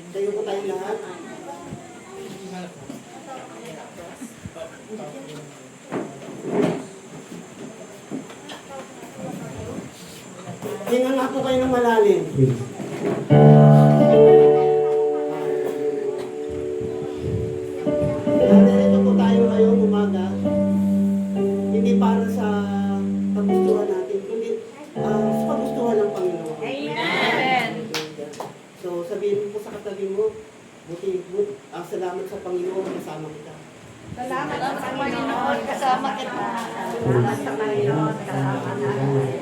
Tayo po tayong lahat. Hinga nga po kayo ng malalim. Narito po tayo ngayong umaga. Hindi para sa kagustuhan natin, kundi sa kagustuhan ng Panginoon. Amen. So sabihin mo po sa katabi mo, salamat sa Panginoon, kasama kita. Salamat sa Panginoon, kasama kita. Salamat sa Panginoon, kasama natin.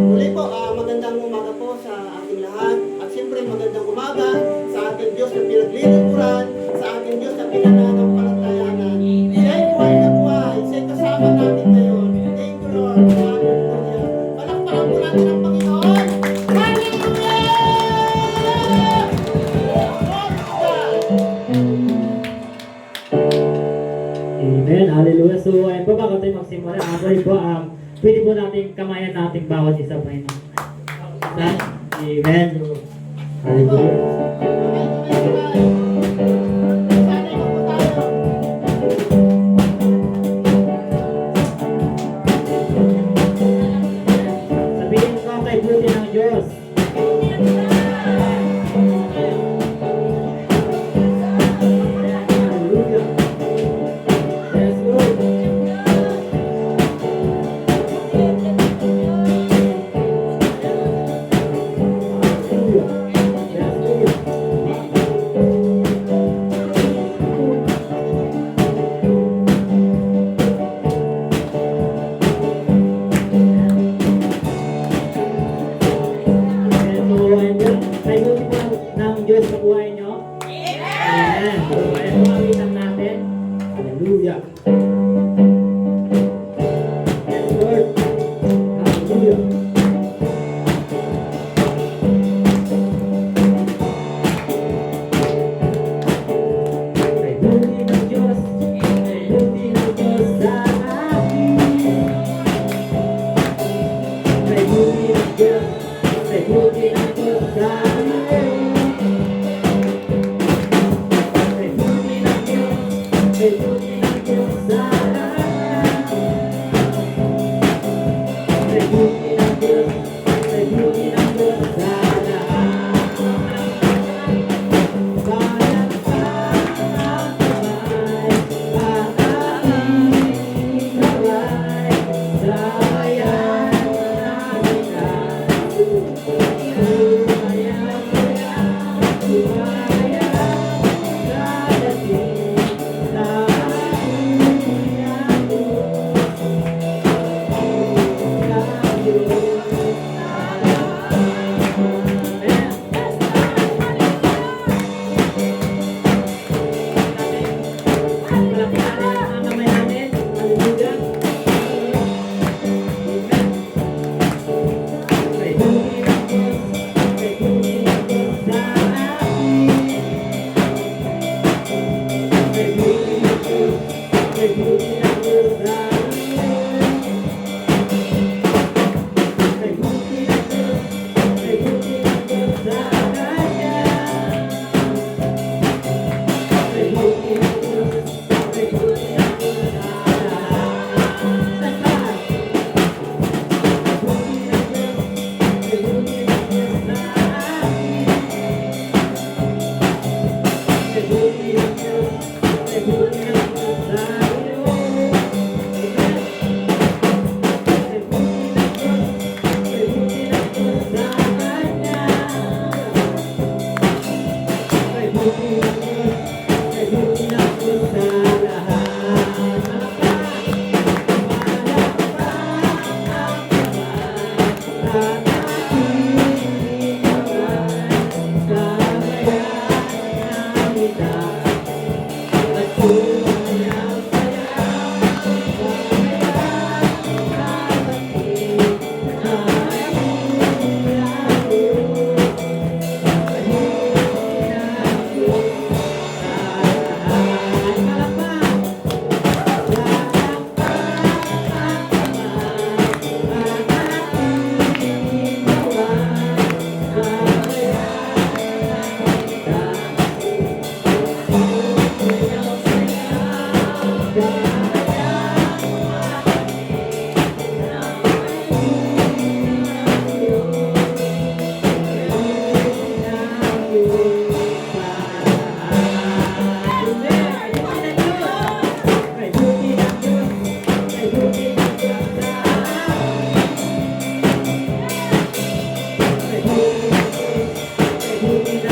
Muli po, magandang umaga po sa ating lahat. At siyempre magandang umaga sa ating Diyos na pinaglilingkuran, sa ating Diyos na pinananampalatayanan. Siya'y buhay na buhay, siya'y kasama natin ngayon. Thank you, Lord. Hallelujah. Palakpakan po natin ang Panginoon. Hallelujah! Amen. Hallelujah. So, ayun po, bago tayo magsimula, ako po, pwede po natin kamayan natin bawat isa pa yun. Amen. Hallelujah. Sabihin ko kay buti ng Diyos. Hallelujah. Yes, Lord. Diyos sa buhay nyo? Amen! So, ayan po ang witang natin. Hallelujah! Yes, Lord! Hallelujah! Ay, buti ng Diyos! Ay, buti ng Diyos sa akin! Ay, buti ng Diyos! Ay, buti ng Diyos sa akin! Ay, buti ng Diyos Amen.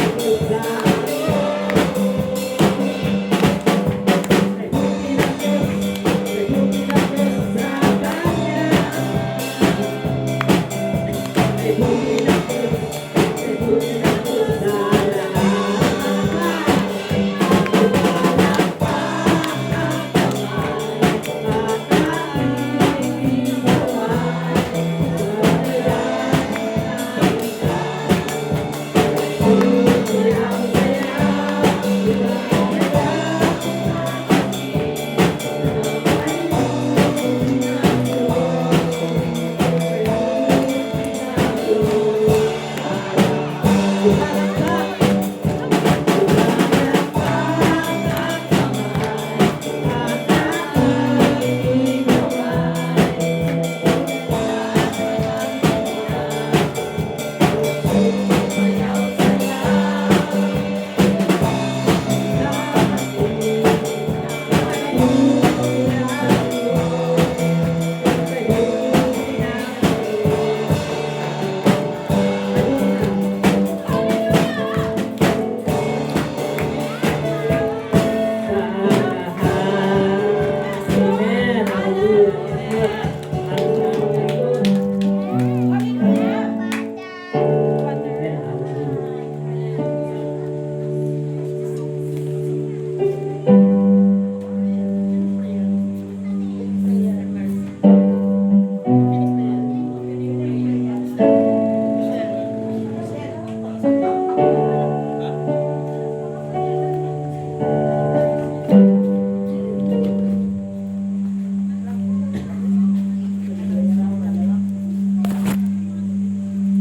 Hallelujah. Amen.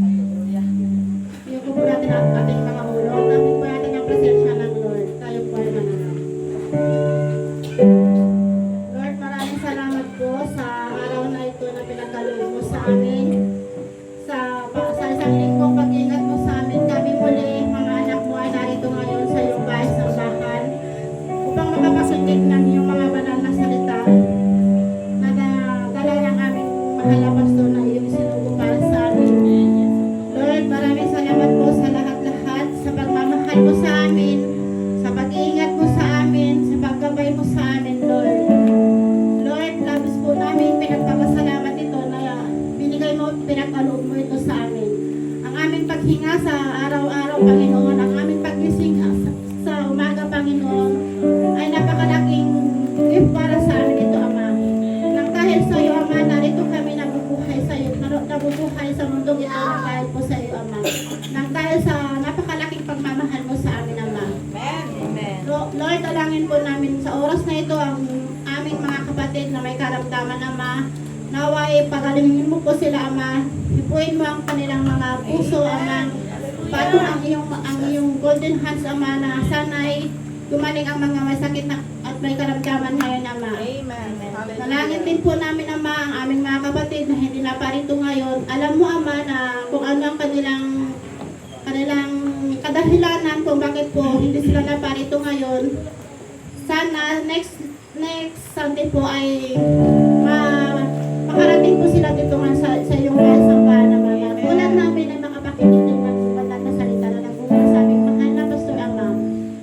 Hallelujah. Yung po natin ang ating mga ulo. Tapos po natin ang presensya ng Lord. Tayo po ay mananap. Lord, maraming salamat po sa araw na ito na pinagkaloob mo sa amin. Sa isang linggong pag-ingat mo sa amin. Kami muli, mga anak mo ay narito ngayon sa iyong bahay sa bahan upang makapasundin ng iyong mga banal na salita na dala ng aming mahal na pastor na iyong sinugo para sa amin. Lord, maraming salamat po sa lahat-lahat, sa pagmamahal mo sa amin, sa pag-iingat mo sa amin, sa paggabay mo sa amin, Lord. Lord, labis po namin pinagpapasalamat ito na binigay mo, pinagkaloob mo ito sa amin. Ang aming paghinga sa araw-araw, Panginoon, ang aming paggising sa umaga, Panginoon, ay napakalaking gift para sa amin ito, Ama. Nang dahil sa iyo, Ama, narito kami nabubuhay sa iyo, nabubuhay sa mundong ito nang dahil po sa iyo, Ama. Nang dahil sa napakalaking pagmamahal mo sa amin, Ama. Lord, dalangin po namin sa oras na ito ang aming mga kapatid na may karamdaman, Ama. Naway, pagalingin mo po sila, Ama. Hipuin mo ang kanilang mga puso, Ama. Paano ang iyong golden hands, Ama, na sana'y gumaling ang mga may sakit na, at may karamdaman ngayon, Ama. Dalangin din po namin, Ama, ang aming mga kapatid na hindi na parito ngayon. Alam mo, Ama, na kung ano ang kanilang kadahilanan kung bakit po hindi sila na parito ngayon. Sana next Sunday po ay makarating po sila dito nga sa iyong bahay sa bahan, Ama. Tulad namin ay makapakinig din ng banal na salita na nagbunga sa aming mahal na pastor, Ama.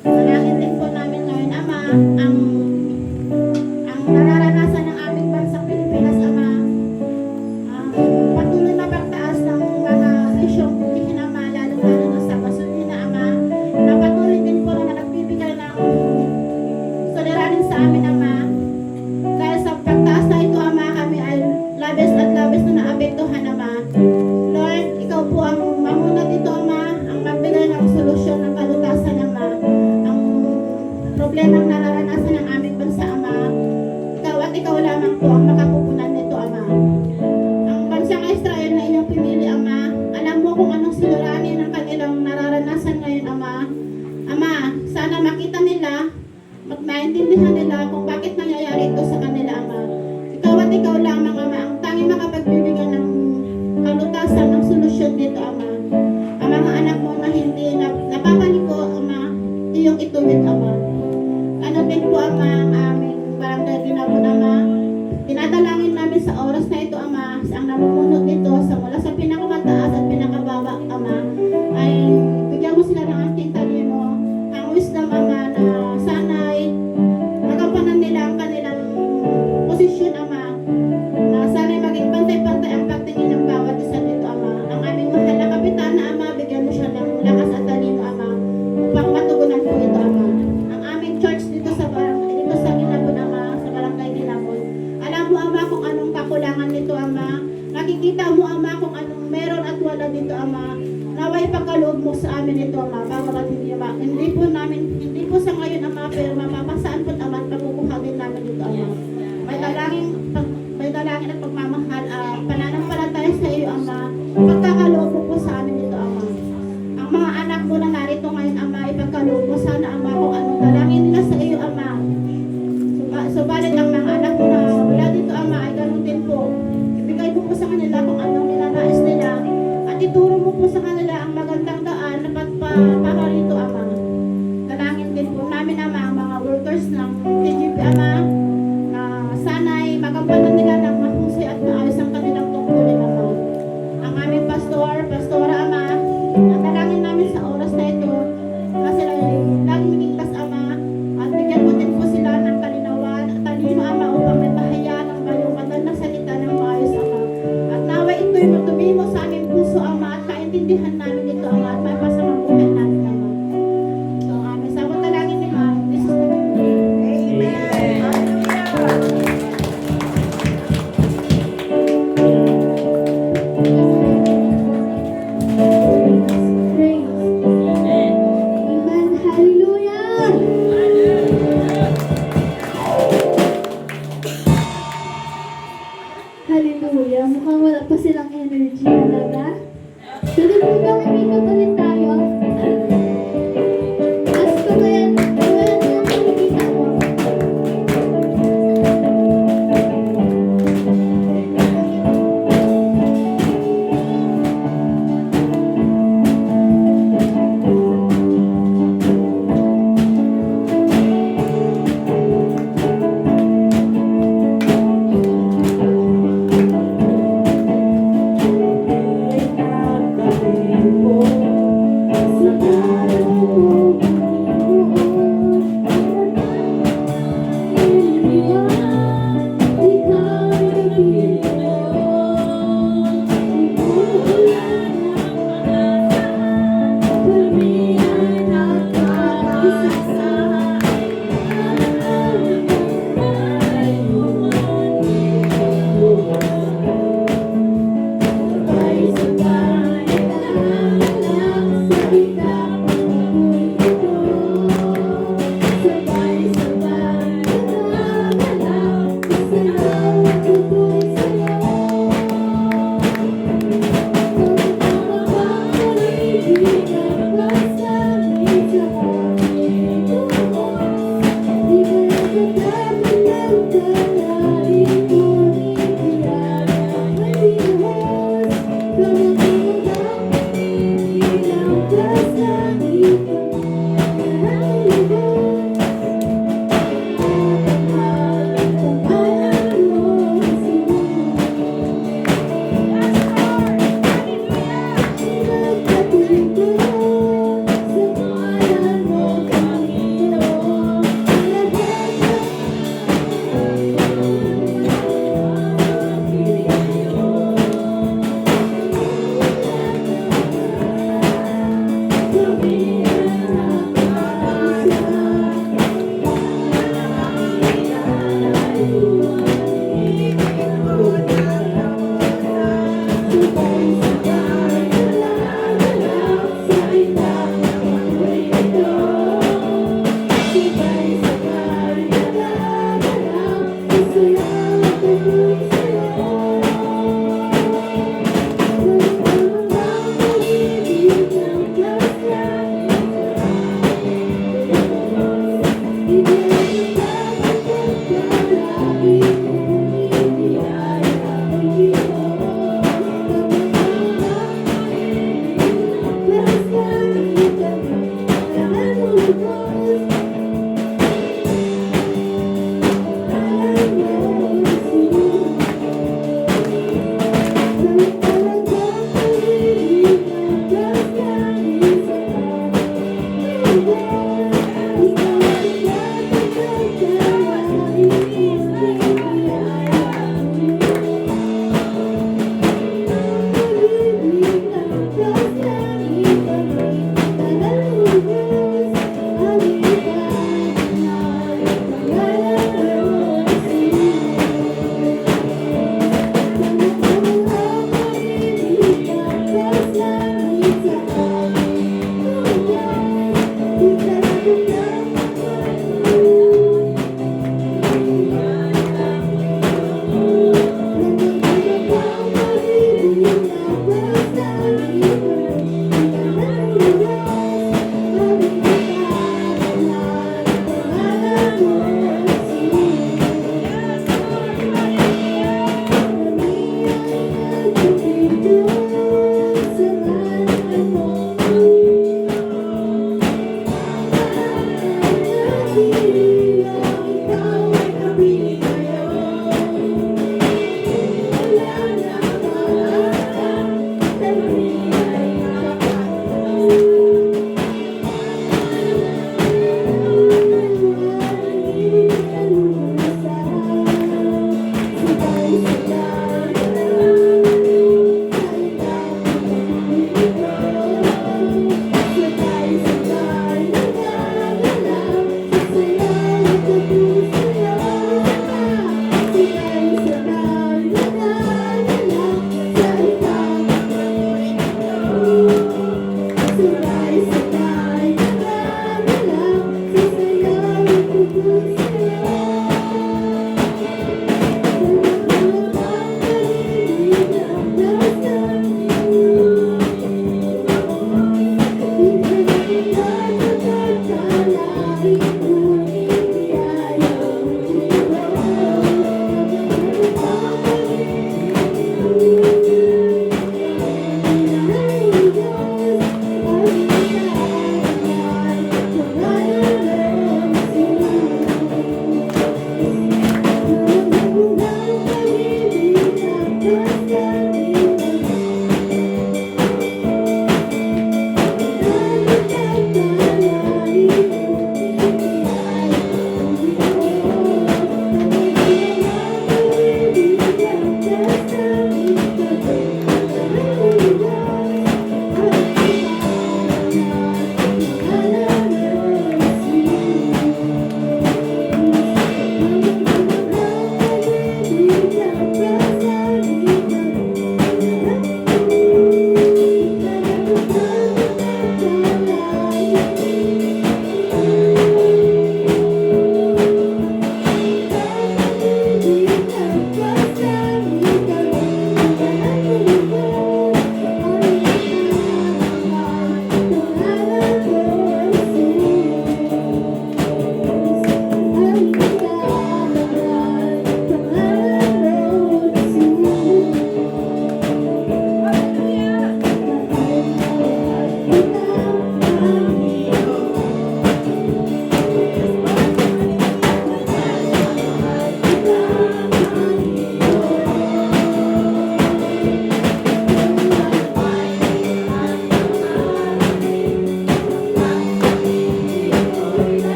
Dalangin din po namin ngayon, Ama, ang nararanasan ng aming bansang Pilipinas, Ama. Patuloy na pagtaas ng mga isyong putihin, Ama, lalo na sa gasolina, Ama. Na patuloy din po na nagbibigay ng soliranin sa amin, Ama. Dahil sa pagtaas na ito, Ama, kami ay labis at labis na naapektuhan, Ama. Lord, ikaw po ang mamuna dito, Ama, ang magbigay ng solusyon ng kalutasan, Ama. Ang problemang nararanasan ng aming bansa, Ama, ikaw lamang po ang makapupunan nito, Ama. Ang bansang Israel na inyong pinili, Ama, alam mo kung anong siluranin ang kanilang nararanasan ngayon, Ama. Ama, sana makita nila at maintindihan nila kung bakit nangyayari ito sa kanila, Ama. Ikaw at ikaw lamang, Ama, ang tanging makapagbibigay ng kalutasan ng solusyon dito, Ama. Ang mga anak mo na hindi napapaliko, Ama, iyong ituwid, Ama. Ano din po, Ama, ang aming barangay ginabon, Ama. Dinadalangin namin sa oras na ito, Ama, sa ang namumuno dito sa mula sa pinakamataas at pinakababa, Ama, ay bigyan mo sila hindi po sa ngayon, Ama, pero mapapasaan po, Ama, at pagkukuhagin namin dito, Ama. May dalangin at pagmamahal, pananampalataya sa iyo, Ama, pagkakaloob mo po sa amin dito, Ama. Ang mga anak mo na narito ngayon, Ama, ipagkaloob mo sana, Ama, kung anong dalangin nila sa iyo, Ama. Subalit ang mga anak mo na wala dito, Ama, ay ganun din po. Ibigay mo po sa kanila kung anong nilanais nila at ituro mo po sa kanila ang magandang daan na para rito, Ama. Dalangin din po namin, Ama, ang mga workers ng TGP, Ama, na sana'y magampanan nila ng mahusay at maayos ang kanilang tungkulin, Ama. Ang aming pastora, Ama, ang dalangin namin sa oras na ito na sila ay laging ligtas, Ama, at bigyan mo din po sila ng kalinawan at talino, Ama, upang may bahayaan ang bayong banal na salita ng maayos, Ama. At naway ito'y matubi mo sa aming puso, Ama, at kaintindihan namin ito, Ama, at may pasamang buhay namin, Ama. So, ang aming sabot dalangin ni Ma'am, Jesus na Amen. Hallelujah. Hallelujah. Mukhang wala pa silang energy talaga. Pwede po bang umikot ulit tayo? As ko ba yan? Wala na yung nakikita mo.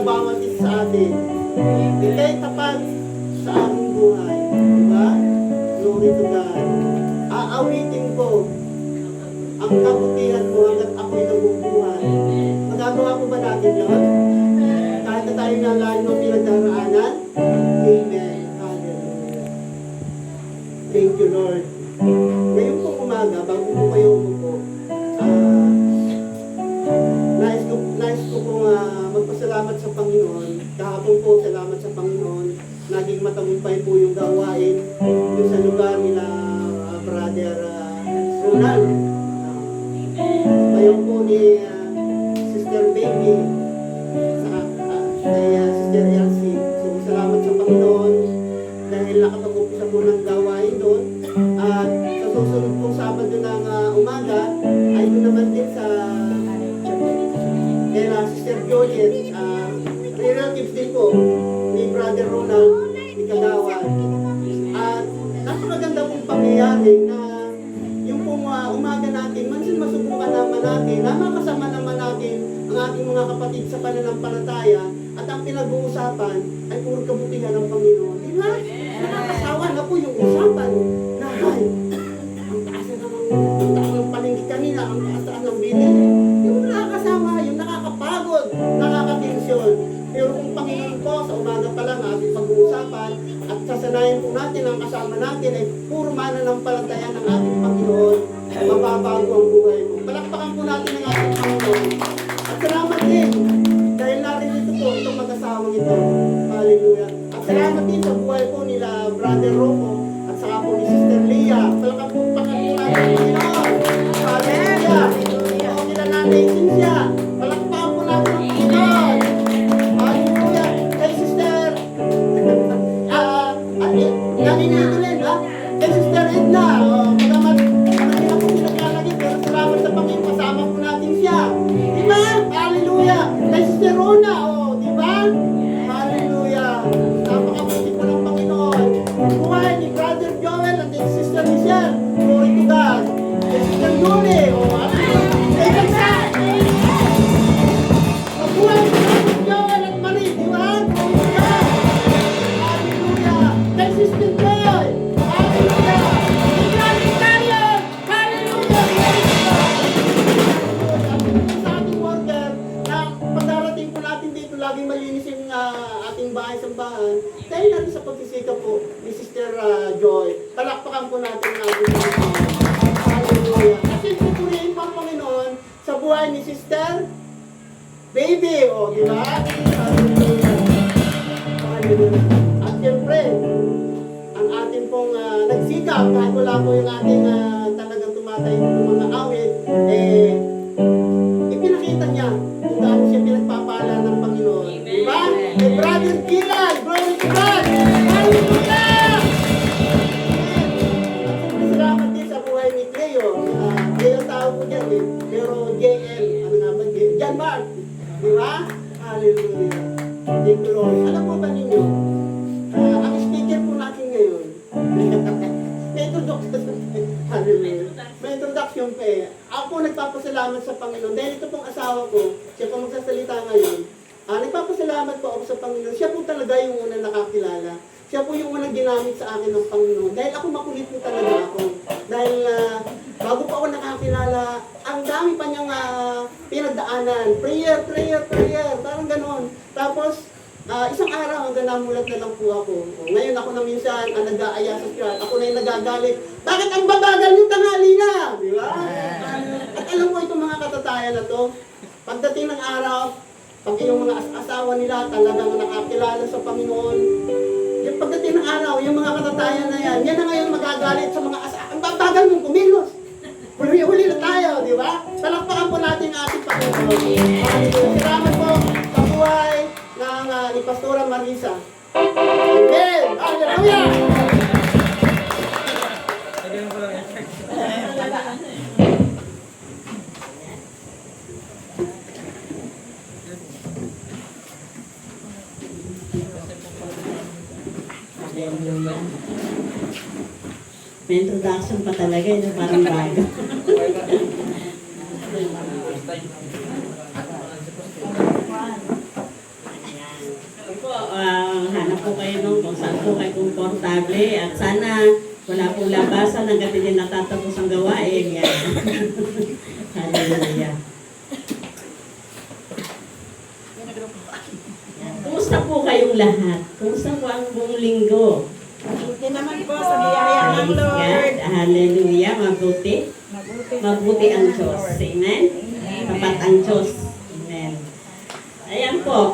bawat isa sa atin. Ika'y tapat sa aking buhay. Diba? Glory to God. Aawitin ko ang kabutihan mo hanggat ako'y nabubuhay. Magagawa ko ba natin yun? Kahit na tayo na lahat ng pinagdaraanan? Amen. Hallelujah. Thank you, Lord. Ngayon pong umaga, bago po kayo umupo, nais ko pong magpasalamat sa Panginoon. Kahapon po, salamat sa Panginoon. Naging matagumpay po yung gawain yung sa lugar nila Brother Ronald. Ngayon po ni Sister Baby sa kay Sister Elsie. So, salamat sa Panginoon dahil nakapag-upisa po ng gawain doon. At sa susunod pong Sabado ng umaga ay doon naman din sa kaya Sister Juliet, relatives din po ni Brother Ronald, ni Kagawan. At napakaganda pong pangyayari na yung pong umaga natin, mansin masubukan naman natin, na makasama naman natin ang ating mga kapatid sa pananampalataya at ang pinag-uusapan ay puro kabutihan ng Panginoon. Di ba? Nakakasawa na po yung usapan na ay, ang taas ng palinggi kanina, ang taas ng bilin. Yung nakakasama, yung nakakapagod, nakakatensyon. Pero kung Panginoon po, sa umaga pa lang ating pag-uusapan at sasanayin po natin ang kasama natin ay puro mananampalataya ng ating Panginoon, mababago ang buhay mo. Palakpakan po natin ang ating Panginoon. At salamat din dahil narinito po itong mag-asawang ito. Hallelujah. At salamat din sa buhay po nila Brother Rocco at saka po ni Sister Leah. Palakpakan po natin ang Panginoon. Hallelujah. O kila Nanay Cynthia. Palakpakan po natin ang Panginoon. Hallelujah. Kay Sister naninito rin, ha? Kay Sister Edna. Magamat hindi na po pinaglalagay pero salamat sa Panginoon. Kasama po natin siya. Diba? Hallelujah. Kay Sister Rona. Di ba? Hallelujah. Napakabuti po ng Panginoon. Buhay ni Brother Joel at kay Sister Michelle. Glory to God. Kay Sister Yuri. Kay Sister buhay ni Brother Joel at Marie. Di ba? Glory to God. Hallelujah. Kay Sister Joy. Hallelujah. Kay Brother Darius. Hallelujah. Sa ating worker na pagdarating po natin dito, laging malinis yung ating bahay-sambahan. Dahil natin sa pagsisikap po ni Sister Joy. Palakpakan po natin ang ating Panginoon. Hallelujah. Kasi pupurihin po ang Panginoon sa buhay ni Sister Baby. Di ba? Hallelujah. Hallelujah. At siyempre, ang ating pong nagsikap, kahit wala po yung ating talagang tumatay ng mga awit, ipinakita niya kung gaano siya pinagpapala ng Panginoon. Diba? Kay Brother Kilay, glory to God! Hallelujah! At siyempre salamat din sa buhay ni Cleo. Cleo tao po dyan pero JL, ano nga ba? John Mark. Diba? Hallelujah. Thank you, Lord. Alam mo ba ninyo, ang speaker po natin ngayon, may introduction. Hallelujah. May introduction pa eh. Ako nagpapasalamat sa Panginoon. Dahil ito pong asawa ko, siya po magsasalita ngayon. Nagpapasalamat po ako sa Panginoon. Siya po talaga yung unang nakakilala. Siya po yung unang ginamit sa akin ng Panginoon. Dahil ako makulit po talaga ako. Dahil bago pa ako nakakilala, ang dami pa niyang pinagdaanan. Prayer, prayer, prayer. Parang ganon. Tapos, isang araw hanggang namulat na lang po ako. Ngayon ako na minsan ang nag-aaya sa Christ. Ako na yung nagagalit. Bakit ang babagal yung tanghali na? Di ba? At alam mo itong mga katatayan na to, pagdating ng araw, pag yung mga asawa nila talagang nakakilala sa Panginoon, yung pagdating ng araw, yung mga katatayan na yan, yan na ngayon magagalit sa mga asawa. Ang babagal mong kumilos. Huli na tayo, di ba? Palakpakan po natin ang ating Panginoon. Salamat po sa buhay ng ni Pastora Marisa. Amen! Hallelujah! May introduction pa talaga, parang bago. po kayo nung kung saan po kayo komportable at sana wala pong labasan hanggat hindi natatapos ang gawain. Yan. Hallelujah. Kumusta po kayong lahat? Kumusta po ang buong linggo? Mabuti naman po sa biyaya ng Praise Lord. God. Hallelujah. Mabuti. Mabuti ang Diyos. Amen. Tapat ang Diyos. Amen. Ayan po.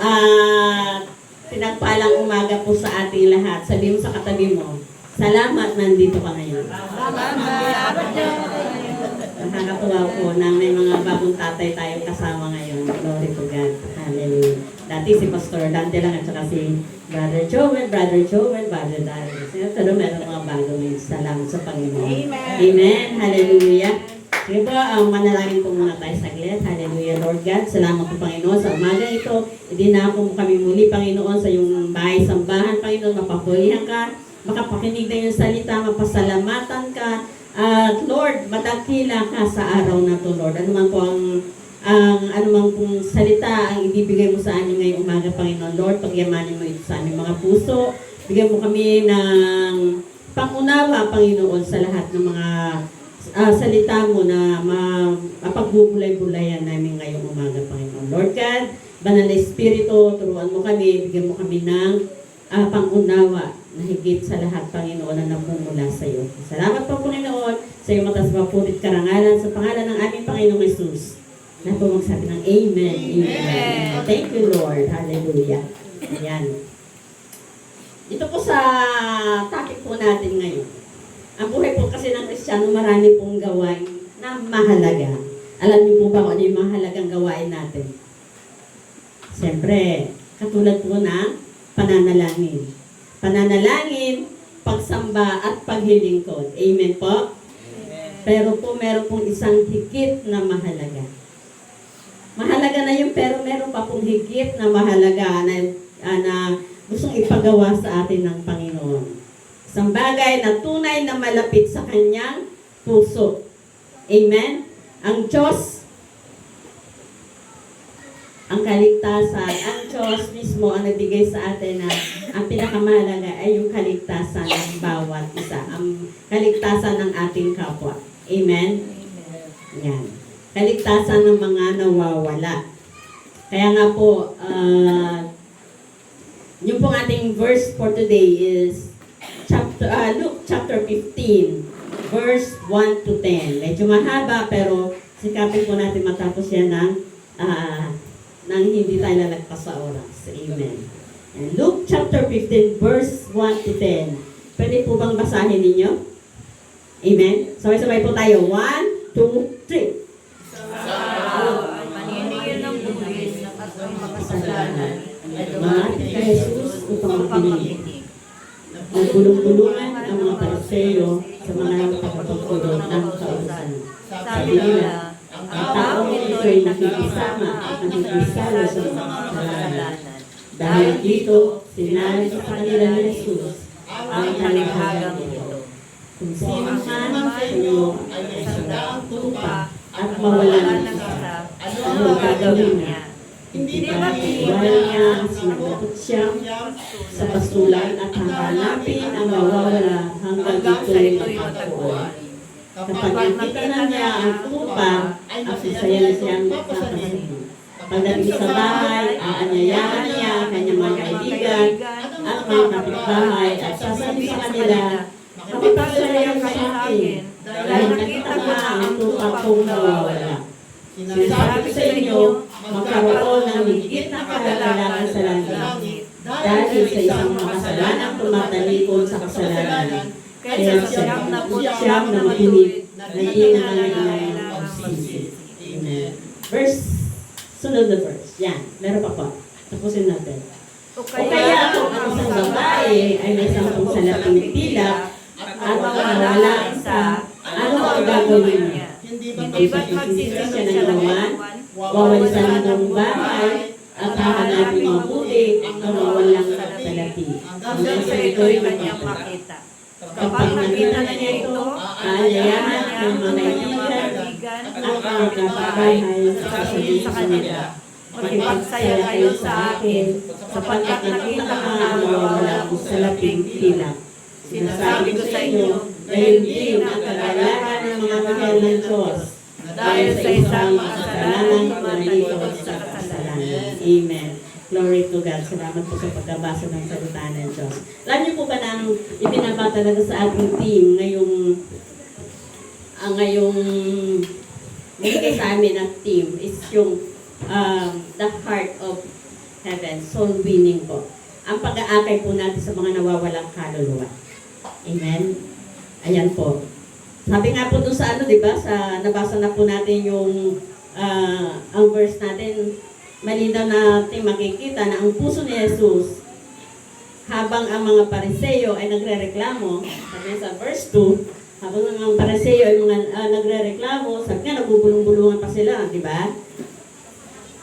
Pinagpalang umaga po sa ating lahat. Sabi mo sa katabi mo, salamat nandito ka ngayon. Nakakatuwa po na may mga bagong tatay tayong kasama ngayon. Glory to God. Hallelujah. Dati si Pastor Dante lang at saka si Brother Joel, Brother Darius. Pero meron mga bago ngayon. Salamat sa Panginoon. Amen. Amen. Hallelujah. Sige po, manalangin po muna tayo saglit. Hallelujah, Lord God. Salamat po, Panginoon, sa umaga ito. Hindi na po kami muli, Panginoon, sa iyong bahay, sambahan, Panginoon. Mapapulihan ka, makapakinig na yung salita, mapasalamatan ka. At Lord, madakila ka sa araw na to, Lord. Ano man po ang anumang pong salita ang ibibigay mo sa amin ngayong umaga, Panginoon. Lord, pagyamanin mo ito sa aming mga puso. Bigyan mo kami ng pangunawa, Panginoon, sa lahat ng mga salita mo na mapagbubulay-bulayan namin ngayong umaga, Panginoon. Lord God, Banal na Espiritu, turuan mo kami, bigyan mo kami ng pangunawa na higit sa lahat, Panginoon, na napumula sa iyo. Salamat po, Panginoon, sa iyong matas mapulit karangalan sa pangalan ng aming Panginoong Jesus. Na po magsabi ng Amen. Amen. Thank you, Lord. Hallelujah. Ayan. Ito po sa topic po natin ngayon. Ang buhay po kasi ng Kristiyano, marami pong gawain na mahalaga. Alam niyo po ba kung ano yung mahalagang gawain natin? Siyempre, katulad po ng pananalangin. Pananalangin, pagsamba at paglilingkod. Amen po? Pero po, meron pong isang higit na mahalaga. Mahalaga na yun, pero meron pa pong higit na mahalaga na gustong ipagawa sa atin ng Panginoon. Isang bagay na tunay na malapit sa kanyang puso. Amen? Ang Diyos, ang kaligtasan, ang Diyos mismo ang nagbigay sa atin na ang pinakamahalaga ay yung kaligtasan ng bawat isa. Ang kaligtasan ng ating kapwa. Amen? Yan. Kaligtasan ng mga nawawala. Kaya nga po, yung pong ating verse for today is Luke chapter 15, verse 1 to 10. Medyo mahaba, pero sikapin po natin matapos yan nang hindi tayo lalagpas sa oras. Amen. And Luke chapter 15, verse 1 to 10. Pwede po bang basahin ninyo? Amen? Sabay-sabay po tayo. 1, 2, 3. Maninigil ng buwis na ang makasalanan ay Dumating kay Jesus upang makinig. makinig. Nagpulong-pulungan ang mga Pariseo sa mga pagpapagpulong ng kautusan. Sabi nila, Ang taong ito ay nakikisama at nakikisalo sa mga kasalanan. Dahil dito, sinabi sa kanila ni Jesus ang kalihagang ito. Kung sino man sa inyo ay may sandaang tupa at mawalan ng isa, ano gagawin niya? Hindi ba iiwan niya ang sinagot siya sa pastulan at hahanapin ang mawawala hanggang ito'y matagpuan. Kapag nakita na niya ang tupa, ay masasaya na siyang magpapasahin. Pagdating sa bahay, aanyayahan niya ang kanyang mga kaibigan at mga kapitbahay at sasabi sa kanila, "Kapagpasaya ka sa akin, dahil nakita ko na ang tupa kong nawawala." Sinasabi ko sa inyo, magkaroon ng higit na kalagalan sa langit dahil sa isang makasalanang tumatalikod sa kasalanan. Kaya siyam na makinig na di na nangailangan ng pagsisisi. Amen. Sunod na verse. Yan. Meron pa po. Tapusin natin. O kaya kung ang isang babae ay may 10 salaping tila at mawala ang isa, ano ang gagawin niya? Hindi ba't magsisisi siya ng naman? Wawalisan ng bahay at hahanapin mabuti ang mawalang salapi. Hanggang sa ito'y kanyang makita. Kapag nakita na niya ito, aanyayahan ang mga kaibigan at mga kapitbahay sa sasabihin sa kanila. Makipagsaya kayo sa akin, sapagkat nakita ko na nawawala ako sa labing pilak. Sinasabi ko sa inyo, gayon din ang kagalakan ng mga mahal ng Diyos, dahil sa isang makasalanan tumatagos sa kasalanan. Amen. Glory to God. Salamat po sa pagkabasa ng salita ng Diyos. Alam niyo po ba nang ibinaba talaga sa ating team ngayong binigay sa amin ng team is yung the heart of heaven, soul winning po. Ang pag-aakay po natin sa mga nawawalang kaluluwa. Amen? Ayan po. Sabi nga po doon sa di ba, sa nabasa na po natin yung ang verse natin, malinaw natin makikita na ang puso ni Jesus, habang ang mga Pariseo ay nagrereklamo, sabi sa verse 2, habang ang mga Pariseo ay nagrereklamo, sabi nga, nagbubulong-bulungan pa sila, di ba?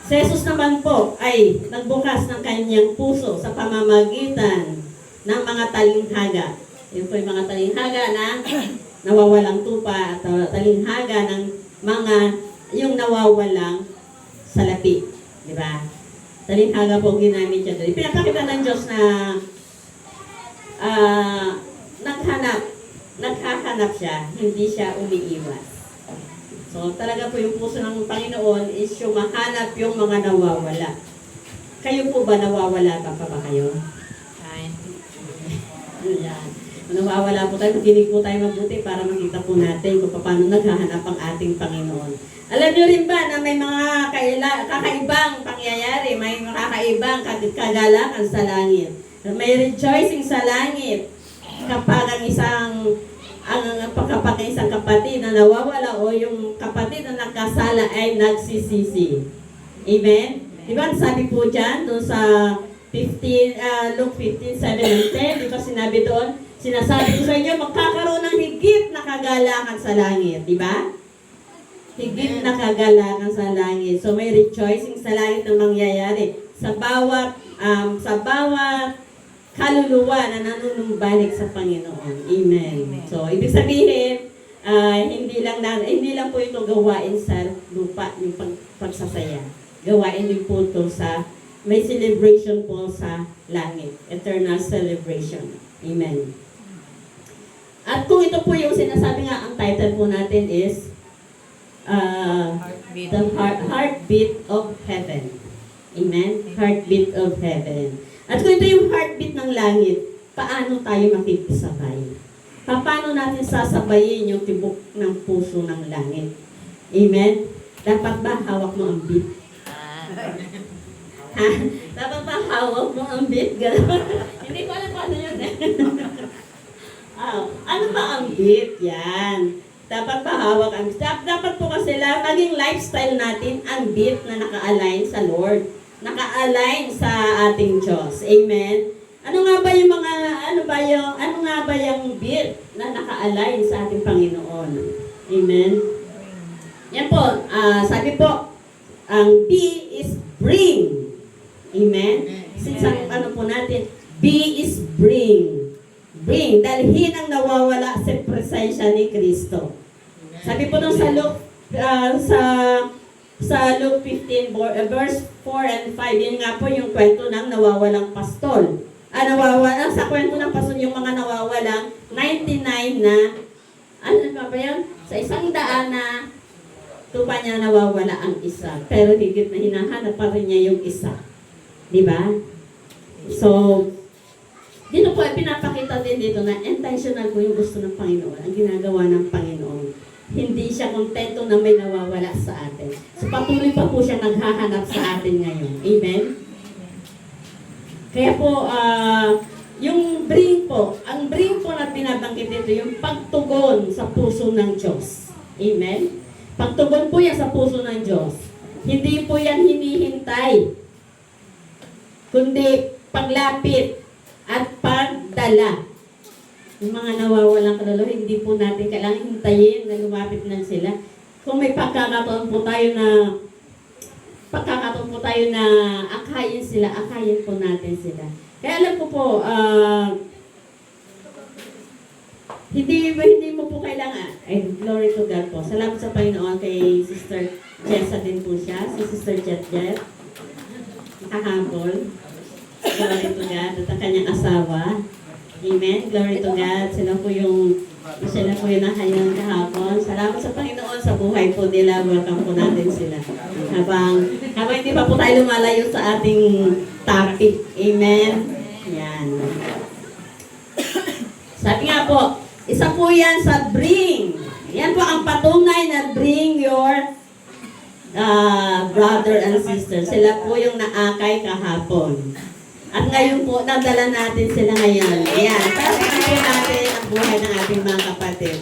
Si Jesus naman po ay nagbukas ng kanyang puso sa pamamagitan ng mga talinghaga. Yun po yung mga talinghaga na nawawalang tupa at talinghaga ng mga yung nawawalang salapi. Di ba? Talinghaga po ginamit siya doon. Pinapakita ng Diyos na naghahanap siya, hindi siya umiiwas. So talaga po yung puso ng Panginoon is yung mahanap yung mga nawawala. Kayo po ba nawawala pa ba kayo? Ayan. Nawawala po tayo, makinig po tayo mabuti para makita po natin kung paano naghahanap ang ating Panginoon. Alam niyo rin ba na may mga kakaibang pangyayari, may mga kakaibang kagalakan sa langit. May rejoicing sa langit kapag ang isang kapatid na nawawala o yung kapatid na nakasala ay nagsisisi. Amen? Diba sabi po dyan doon sa Luke 15, 7 and 10, diba sinabi doon, sinasabi ko sa inyo, magkakaroon ng higit na kagalakan sa langit. Diba? Higit na kagalakan sa langit. So may rejoicing sa langit na mangyayari sa bawat kaluluwa na nanunumbalik sa Panginoon. Amen. So ibig sabihin, hindi lang po ito gawain sa lupa, yung pagsasaya. Gawain din po ito sa may celebration po sa langit. Eternal celebration. Amen. At kung ito po yung sinasabi nga, ang title po natin is the heartbeat of heaven. Amen? Heartbeat of heaven. At kung ito yung heartbeat ng langit, paano tayo makikisabay? Paano natin sasabayin yung tibok ng puso ng langit? Amen? Dapat ba hawak mo ang beat? Ha? Dapat ba hawak mo ang beat? Hindi ko alam paano yun eh. Ano ba ang beat? Yan. Dapat ba hawak ang beat? Dapat po kasi maging lifestyle natin ang beat na naka-align sa Lord. Naka-align sa ating Diyos. Amen? Ano nga ba yung beat na naka-align sa ating Panginoon? Amen? Yan po, sabi po, ang B is bring. Amen? Since ano po natin, B is bring. Bring, dalhin ang nawawala sa presensya ni Kristo. Sabi po nung sa Luke, sa Luke 15, verse 4 and 5, yun nga po yung kwento ng nawawalang pastol. Sa kwento ng pastol, yung mga nawawalang 99 na, ano ba yan? Sa 100 na tupa niya nawawala ang isa. Pero higit na hinahanap pa rin niya yung isa. Diba? So, dito po, pinapakita din dito na intentional po yung gusto ng Panginoon, ang ginagawa ng Panginoon. Hindi siya kontento na may nawawala sa atin. So, patuloy pa po siya naghahanap sa atin ngayon. Amen? Kaya po, yung bring po, ang bring po na binabanggit dito, yung pagtugon sa puso ng Diyos. Amen? Pagtugon po yan sa puso ng Diyos. Hindi po yan hinihintay, kundi paglapit at pagdala. Yung mga nawawalang kaluluwa, hindi po natin kailangan hintayin na lumapit na sila. Kung may pagkakataon po tayo na akayin sila, akayin po natin sila. Kaya alam ko po, hindi mo po kailangan, glory to God po. Salamat sa Panginoon kay Sister Jessa din po siya, si Sister Jet. kahapon. Glory to God. At ang kanyang asawa. Amen. Glory to God. Sila po yung nakayang kahapon. Salamat sa Panginoon sa buhay po nila. Welcome po natin sila. Habang hindi pa po tayo lumalayo sa ating topic. Amen. Yan. Sabi nga po, isa po yan sa bring. Yan po ang patunay na bring your brother and sister. Sila po yung naakay kahapon. At ngayon po, nadala natin sila ngayon. Ayan. Para po natin ang buhay ng ating mga kapatid.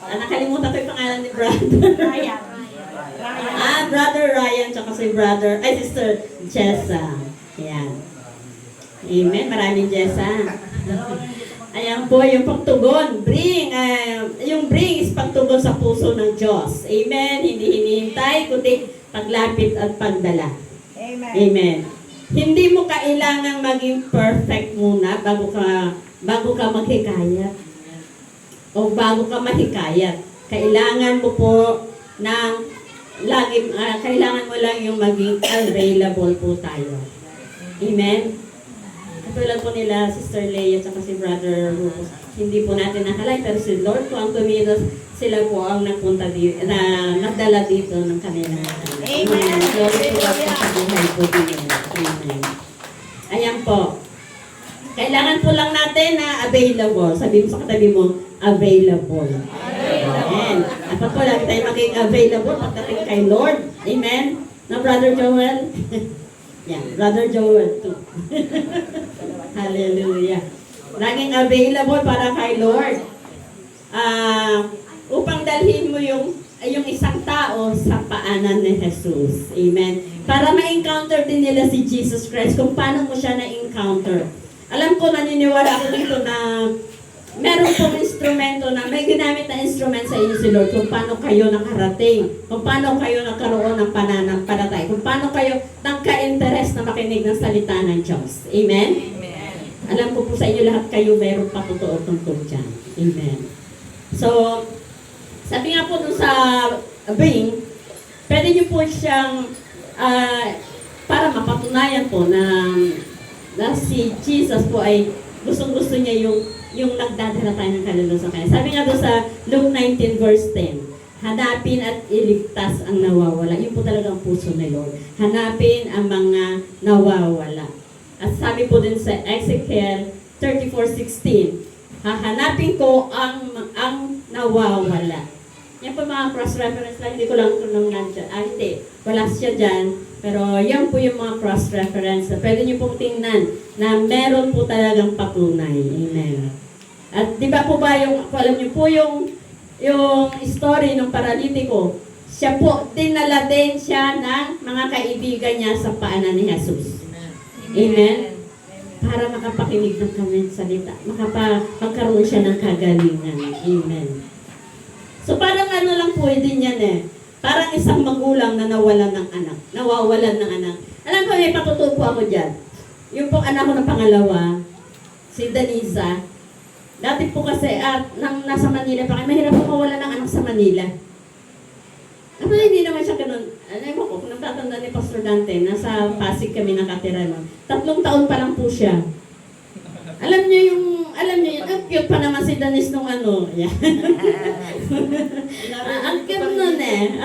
Nakalimutan ko yung pangalan ni brother. Ryan. Brother Ryan, tsaka si sister Jessa. Ayan. Amen. Maraming Jessa. Ayan po, yung pagtugon. Yung bring is pagtugon sa puso ng Diyos. Amen. Hindi hinihintay, kundi paglapit at pagdala. Amen. Hindi mo kailangang maging perfect muna bago ka maghikayat. O bago ka mahikayat. Kailangan mo po kailangan mo lang yung maging available po tayo. Amen. Katulad po nila, Sister Leia at si Brother Rufus, hindi po natin nakalay, pero si Lord po ang kumilos, sila po ang nagpunta dito, nagdala dito ng kanilang. Amen. Glory to God po sa buhay po dito. Amen. Ayan po. Kailangan po lang natin na available. Sabi mo sa katabi mo, available. Amen. Dapat po lagi tayo maging available pagdating kay Lord. Amen. Na Brother Joel? Yeah, Brother Joel too. Hallelujah. Laging available para kay Lord. Upang dalhin mo yung isang tao sa paanan ni Jesus. Amen. Para ma-encounter din nila si Jesus Christ kung paano mo siya na-encounter. Alam ko, naniniwala ako dito na meron pong instrumento na may ginamit na instrument sa inyo si Lord kung paano kayo nakarating, kung paano kayo nagkaroon ng pananampalatay, kung paano kayo nagka-interest na makinig ng salita ng Diyos. Amen? Amen. Alam ko po sa inyo lahat kayo meron pa totoo tungkol dyan. Amen. So, sabi nga po dun sa bring, pwede niyo po siyang para mapatunayan po na si Jesus po ay gustong-gusto niya yung nagdadala tayo ng kaluluwa sa kanya. Sabi nga doon sa Luke 19 verse 10, hanapin at iligtas ang nawawala. Yun po talaga ang puso ni Lord. Hanapin ang mga nawawala. At sabi po din sa Ezekiel 34:16, hahanapin ko ang nawawala. Yan po mga cross-reference lang. Hindi ko lang kung nandiyan. Hindi. Wala siya dyan. Pero yan po yung mga cross-reference. Pwede niyo pong tingnan na meron po talagang patunay. Amen. At di ba po ba alam niyo po yung story ng paralitiko, siya po, dinala din siya ng mga kaibigan niya sa paanan ni Jesus. Amen. Para makapakinig ng kanyang salita. Magkaroon siya ng kagalingan. Amen. So parang ano lang po din yan eh. Parang isang magulang na nawawalan ng anak. Alam ko, may patutuo po ako dyan. Yung pong anak ko na pangalawa, si Danisa, dati po kasi nang nasa Manila pa kayo, mahirap po mawala ng anak sa Manila. Ano, hindi naman siya ganun. Alam mo ko, kung natatanda ni Pastor Dante, nasa Pasig kami nakatira nun. 3 taon pa lang po siya. Alam niyo yun, ang cute pa naman si Danis nung ano. Yan. Ang cute nun eh.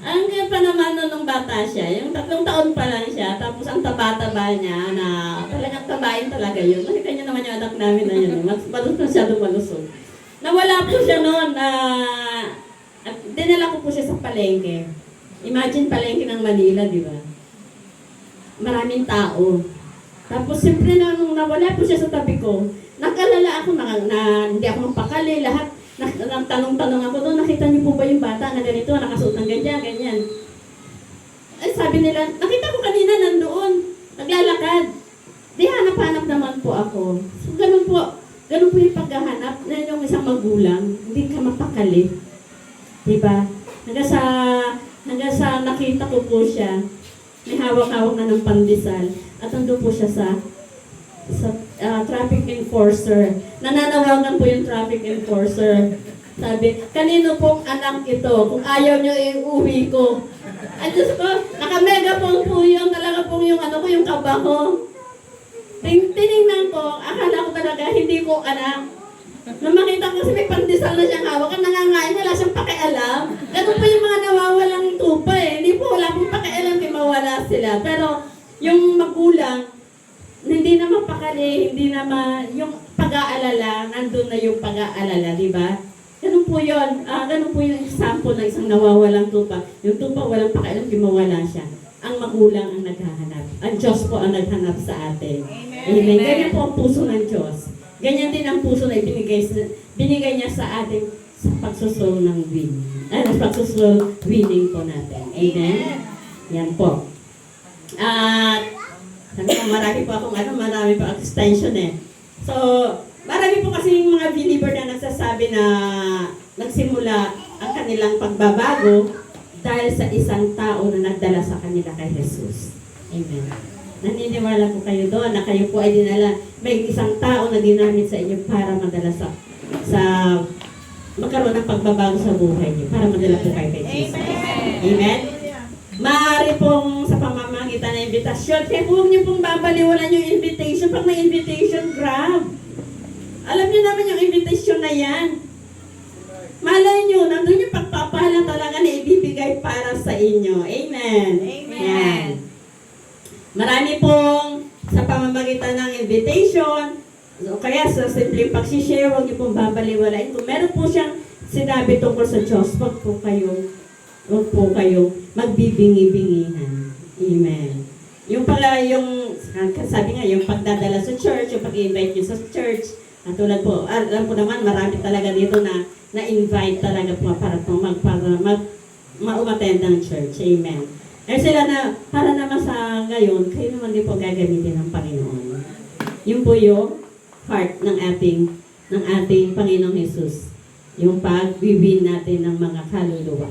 Ang cute pa naman nun nung bata siya. Yung 3 taon pa lang siya. Tapos ang taba-taba niya na talagang tabain talaga yun. Nakita niyo naman yung anak namin na yun. Masyadong malusog. Nawala po siya noon. At dinala ko po siya sa palengke. Imagine palengke ng Manila, di ba? Maraming tao. Tapos siyempre nung nawala po siya sa tabi ko, nag-alala ako na hindi ako mapakali, lahat, tanong-tanong ako doon, nakita niyo po ba yung bata na ganito, nakasuot ng ganyan. Ay, sabi nila, nakita ko kanina nandoon, naglalakad. Di hanap-hanap naman po ako. So, ganun po yung paghahanap na yung isang magulang, hindi ka mapakali. Diba? Hanggang sa nakita ko po siya, may hawak-hawak na ng pandesal, at nandun po siya sa traffic enforcer. Nananawagan po yung traffic enforcer. Sabi, kanino pong anak ito? Kung ayaw nyo, iuwi ko. Ay, Diyos ko, naka-megaphone po yung talaga pong yung ano ko, yung kaba ko. Tinignan ko, akala ko talaga, hindi ko alam. Nung makita ko kasi may pandesal na siyang hawak, nangangain, wala siyang pakialam. Ganun po yung mga nawawalang tupa eh. Hindi po, wala pong pakialam kung mawala sila. Pero yung magulang, hindi na mapakali, hindi na yung pag-aalala, nandun na yung pag-aalala, di ba? Ganun po yun. Ganun po yung example ng isang nawawalang tupa. Yung tupa, walang pakialam kung mawala siya. Ang magulang ang naghahanap. Ang Diyos po ang naghanap sa atin. Amen. Ganyan po ang puso ng Diyos. Ganyan din ang puso na binigay niya sa atin sa pagsusol ng winning. Pagsusol winning po natin. Amen? Yan po. At sabi ko, marami po extension eh. So, marami po kasi yung mga believer na nagsasabi na nagsimula ang kanilang pagbabago dahil sa isang tao na nagdala sa kanila kay Jesus. Amen. Naniniwala po kayo doon na kayo po ay dinala, may isang tao na ginamit sa inyo para madala sa magkaroon ng pagbabago sa buhay niyo, para madala po kayo kay Jesus. Amen? Maaari pong sa pamamagitan ng invitasyon, kaya huwag niyo pong babaliwalan yung invitation. Pag may invitation, grab. Alam niyo naman yung invitation na yan. Malay niyo, nandun yung pagpapahala talaga na ibibigay para sa inyo. Amen. Yan. Marami pong sa pamamagitan ng invitation, o kaya sa simpleng pagsishare, huwag niyo pong babaliwalain. Kung meron po siyang sinabi tungkol sa Diyos, huwag po kayo magbibingi-bingihan. Amen. Yung pala, sabi nga, yung pagdadala sa church, yung pag-invite niyo sa church, tulad po, alam po naman, marami talaga dito na na-invite talaga po para ma-umattend ng church. Amen. Eh sila na, para naman sa ngayon, kayo naman din po gagamitin ng Panginoon. Yun po yung heart ng ating Panginoong Jesus. Yung pag-win natin ng mga kaluluwa.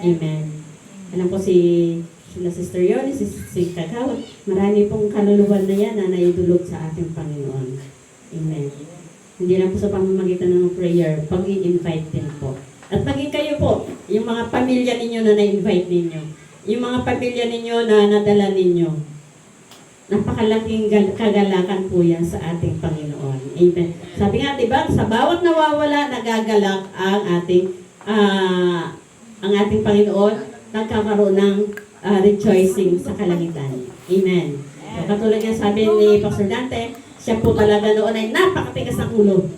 Amen. Alam ko sila Sister Yoli, si Kakawat, marami pong kaluluwa na yan na naidulog sa ating Panginoon. Amen. Hindi lang po sa pamamagitan ng prayer, pag-i-invite din po. At maging kayo po, yung mga pamilya ninyo na na-invite ninyo, yung mga pamilya ninyo na nadala ninyo, napakalaking kagalakan po yan sa ating Panginoon. Amen. Sabi nga, diba, sa bawat nawawala, nagagalak ang ating Panginoon, nagkakaroon ng rejoicing sa kalangitan. Amen. So, katulad nga sabi ni Pastor Dante, siya po talaga noon ay napakatigas ng ulo.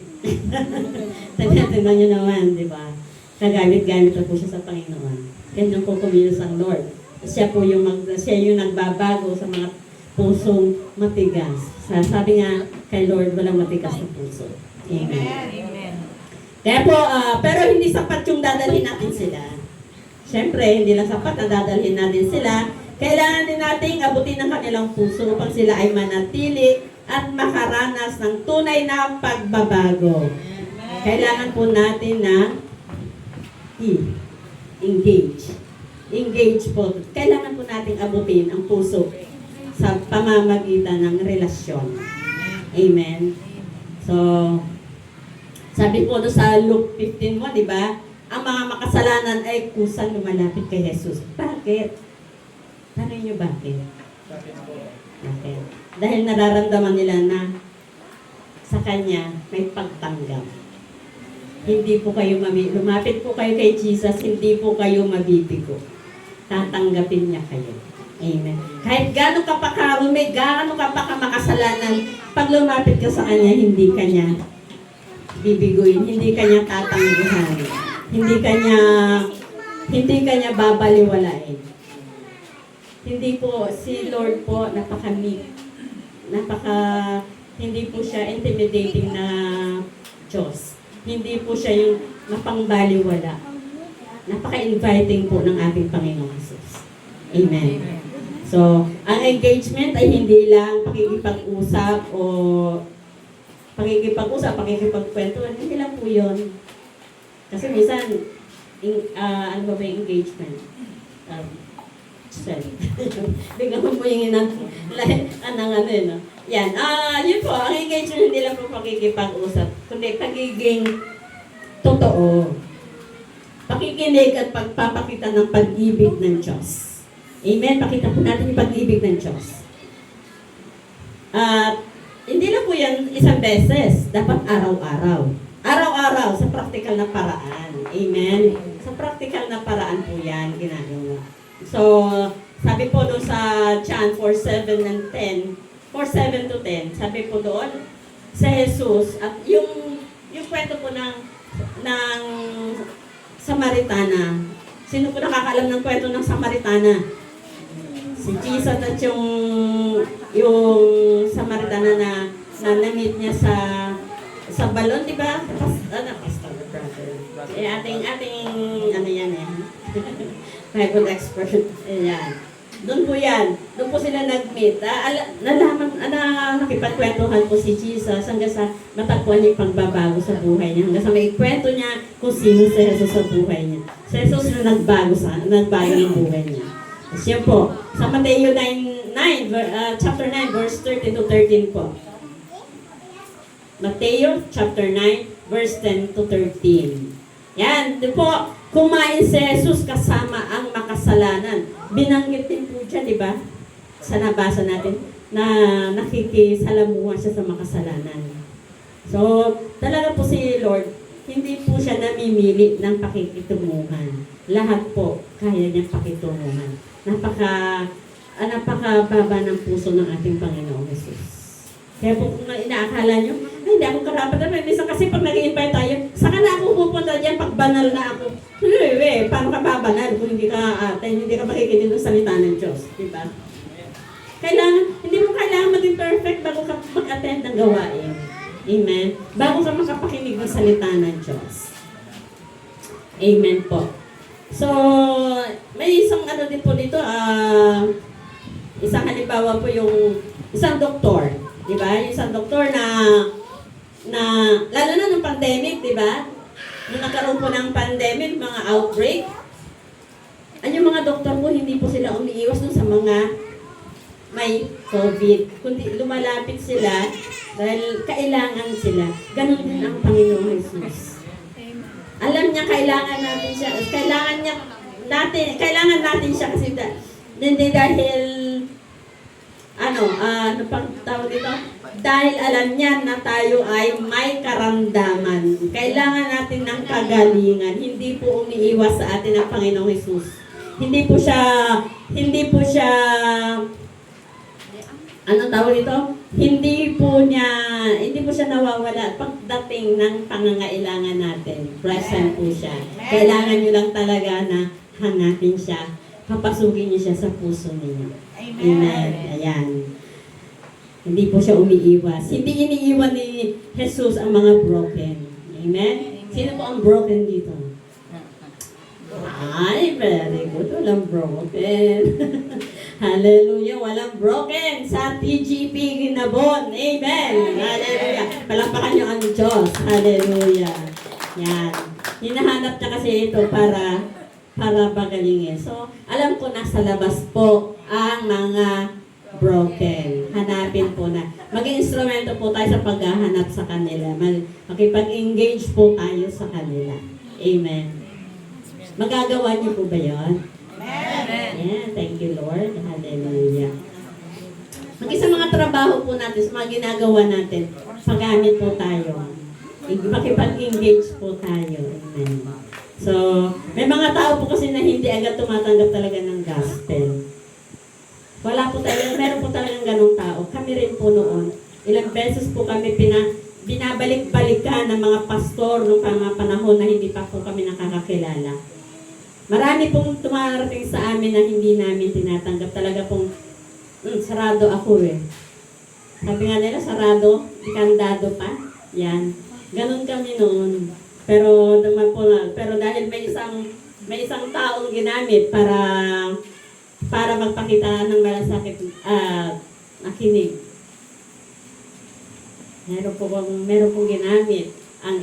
Tignan nyo naman, di ba? Kagamit-gamit na po siya sa Panginoon. Ganyan po kumilos ang Lord. Siya po yung nagbabago sa mga pusong matigas. Sabi nga kay Lord, walang matigas na puso. Amen. Kaya po, pero hindi sapat yung dadalhin natin sila. Siyempre, hindi lang sapat na dadalhin natin sila. Kailangan din nating abutin ng kanilang puso upang sila ay manatili at makaranas ng tunay na pagbabago. Kailangan po natin na engage. Engage po. Kailangan po natin abutin ang puso sa pamamagitan ng relasyon. Amen. So, sabi po sa Luke 15:1, di ba? Ang mga makasalanan ay kusang lumalapit kay Jesus. Bakit? Tanong niyo bakit? Bakit? Dahil nararamdaman nila na sa Kanya may pagtanggap. Hindi po kayo lumapit po kayo kay Jesus, hindi po kayo mabibigo. Tatanggapin niya kayo. Amen. Kahit gano'n ka pa karumi, gano'n ka pa makasalanan, pag lumapit ka sa Kanya, hindi Kanya bibiguin, hindi Kanya tatanggihan, hindi Kanya babaliwalain. Hindi po, si Lord po, hindi po siya intimidating na Diyos. Hindi po siya yung mapangbaliwala. Napaka-inviting po ng ating Panginoong Jesus. Amen. So, ang engagement ay hindi lang pakikipag-usap o pakikipagkwentuhan. Hindi lang po yun. Kasi minsan, ano ba yung engagement? Bigyan mo yung yan. Yun po, ang engagement hindi lang po pakikipag-usap, kundi pagiging totoo. pakikinig at pagpapakita ng pag-ibig ng Diyos. Amen? Pakita po natin yung pag-ibig ng Diyos. At hindi lang po yan isang beses, dapat araw-araw. Araw-araw sa practical na paraan. Amen? Sa practical na paraan po yan ginagawa. So, sabi po doon sa John 4:7 and 10, 4:7 to 10, sabi po doon, sa Jesus, at yung kwento po ng Samaritana. Sino po nakakaalam ng kwento ng Samaritana? Si Jesus at yung Samaritana na na-meet niya sa balon, di ba? Pastor brother. Ating ano yan Bible expression. Ayan. Doon po yan. Doon po sila nag-meet. Nakipagkwentuhan po si Jesus hanggang sa matagpuan niya yung pagbabago sa buhay niya. Hanggang sa may kwento niya kung sino si Jesus sa buhay niya. Si Jesus na nagbago ng buhay niya. Siya po, sa Mateo chapter 9, verse 30 to 13 po. Mateo chapter 9, verse 10 to 13. Yan, doon po, kumain si Jesus kasama ang makasalanan. Binanggit din po dyan, di ba? Sa nabasa natin, na nakikisalamuha siya sa makasalanan. So, talaga po si Lord, hindi po siya namimili ng pakikitunguhan. Lahat po, kaya niyang pakitunguhan. Napakababa ng puso ng ating Panginoong Jesus. Kaya po kung inaakala nyo, ay, hindi ako karapat naman. Minsan kasi pag nag-i-invite tayo, saka na ako pupunta dyan pag banal na ako. Paano ka babanal kung hindi ka makikinig ng salita ng Diyos? Diba? Hindi mo kailangan maging perfect bago ka mag-attend ng gawain. Amen? Bago ka makapakinig ng salita ng Diyos. Amen po. So, may isang ano din po dito, isang halimbawa po yung isang doktor. Diba? Yung isang doktor na lalo na nung pandemic, diba? Nung nagkaroon po ng pandemic, mga outbreak, yung mga doktor po, hindi po sila umiiwas dun sa mga may COVID. Kundi lumalapit sila dahil kailangan sila. Ganon din ang Panginoong Jesus. Alam niya, kailangan natin siya. Kailangan natin siya kasi hindi dahil ano pang tawag dito? Dahil alam niya na tayo ay may karamdaman. Kailangan natin ng kagalingan. Hindi po umiiwas sa atin ang Panginoong Jesus. Hindi po siya ano tawag dito? Hindi po siya nawawala pagdating ng pangangailangan natin. Present po siya. Kailangan niyo lang talaga na hanapin siya. Papasukin niyo siya sa puso niyo. Amen. Ayan. Hindi po siya umiiwas. Hindi iniiwan ni Jesus ang mga broken. Amen? Sino po ang broken dito? Ay, very good. Walang broken. Hallelujah. Walang broken sa TGP Ginabon. Amen. Hallelujah. Palakpakan niyo ang Diyos. Hallelujah. Yan. Hinahanap niya kasi ito para pagalingin. So, alam ko nasa labas po ang mga broken. Hanapin po na. Maging instrumento po tayo sa paghahanap sa kanila. Makipag-engage po tayo sa kanila. Amen. Magagawa niyo po ba yun? Amen. Yeah, thank you Lord. Hallelujah. Maging sa mga trabaho po natin, sa mga ginagawa natin, paggamit po tayo. Makipag-engage po tayo. Amen. So, may mga tao po kasi na hindi agad tumatanggap talaga ng gospel. Wala po talaga, meron po talagang ganong tao. Kami rin po noon. Ilang beses po kami binabalik-balikan ng mga pastor noong mga panahon na hindi pa po kami nakakakilala. Marami pong tumarating sa amin na hindi namin tinatanggap. Talaga pong, sarado ako eh. Sabi nga nila, sarado, ikandado pa. Yan. Ganon kami noon. Pero dahil may isang taong ginamit para magpakita ng malasakit nakinig. Meron pong ginamit ang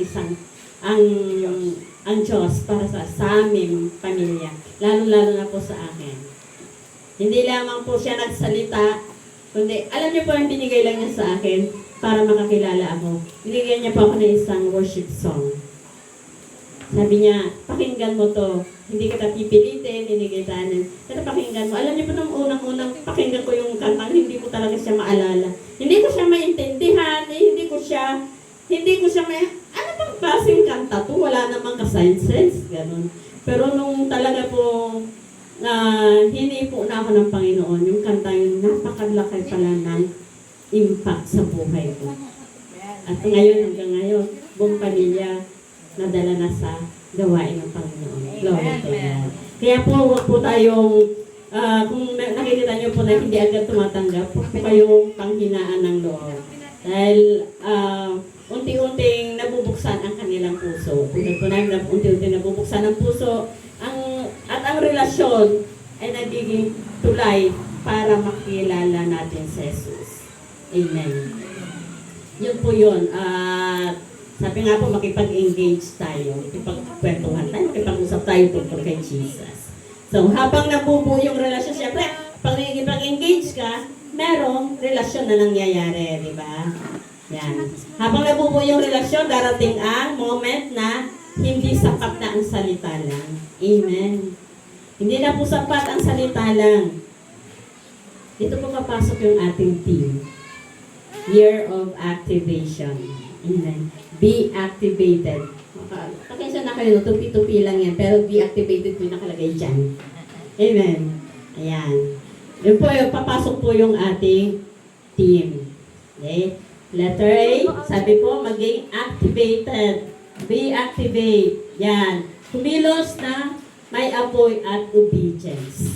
Diyos para sa aming pamilya. Lalo na po sa akin. Hindi lamang po siya nagsalita, kundi alam niyo po ang binigay lang niya sa akin para makakilala ako. Binigyan niya po ako ng isang worship song. Sabi niya, pakinggan mo to. Hindi kita pipilitin, hindi kita pero pakinggan mo. Alam niyo po nung unang-unang pakinggan ko yung kantang, hindi ko talaga siya maalala. Hindi ko siya maintindihan, hindi ko siya may, ano bang klaseng kanta to? Wala namang ka-sense, ganun. Pero nung talaga po, hinipo na ako ng Panginoon, yung kanta yung napakalaki pala ng impact sa buhay ko. At ngayon, hanggang ngayon, buong pamilya, nadala na sa gawain ng Panginoon. Glory to God. Kaya po, huwag po tayong, kung nakikita niyo po na hindi agad tumatanggap, huwag po kayong panghinaan ng loob. Dahil, unti-unting nabubuksan ang kanilang puso. Tulad po namin, unti-unting nabubuksan ang puso, at ang relasyon ay nagiging tulay para makilala natin si Jesus. Amen. Yun po yun. Sabi nga po, makipag-engage tayo, makipagkwentuhan tayo, makipag-usap tayo tungkol kay Jesus. So, habang nabubuo yung relasyon, siyempre, pag nakikipag-engage ka, merong relasyon na nangyayari, di ba? Yan. Habang nabubuo yung relasyon, darating ang moment na hindi sapat na ang salita lang. Amen. Hindi na po sapat ang salita lang. Dito po papasok yung ating team. Year of activation. Amen. Be activated. Pakensya na kayo, tupi-tupi lang yan, pero be activated po yung nakalagay dyan. Amen. Ayan. Yun po, papasok po yung ating team. Okay? Letter A, sabi po, maging activated. Be activate. Yan. Kumilos na may apoy at obedience.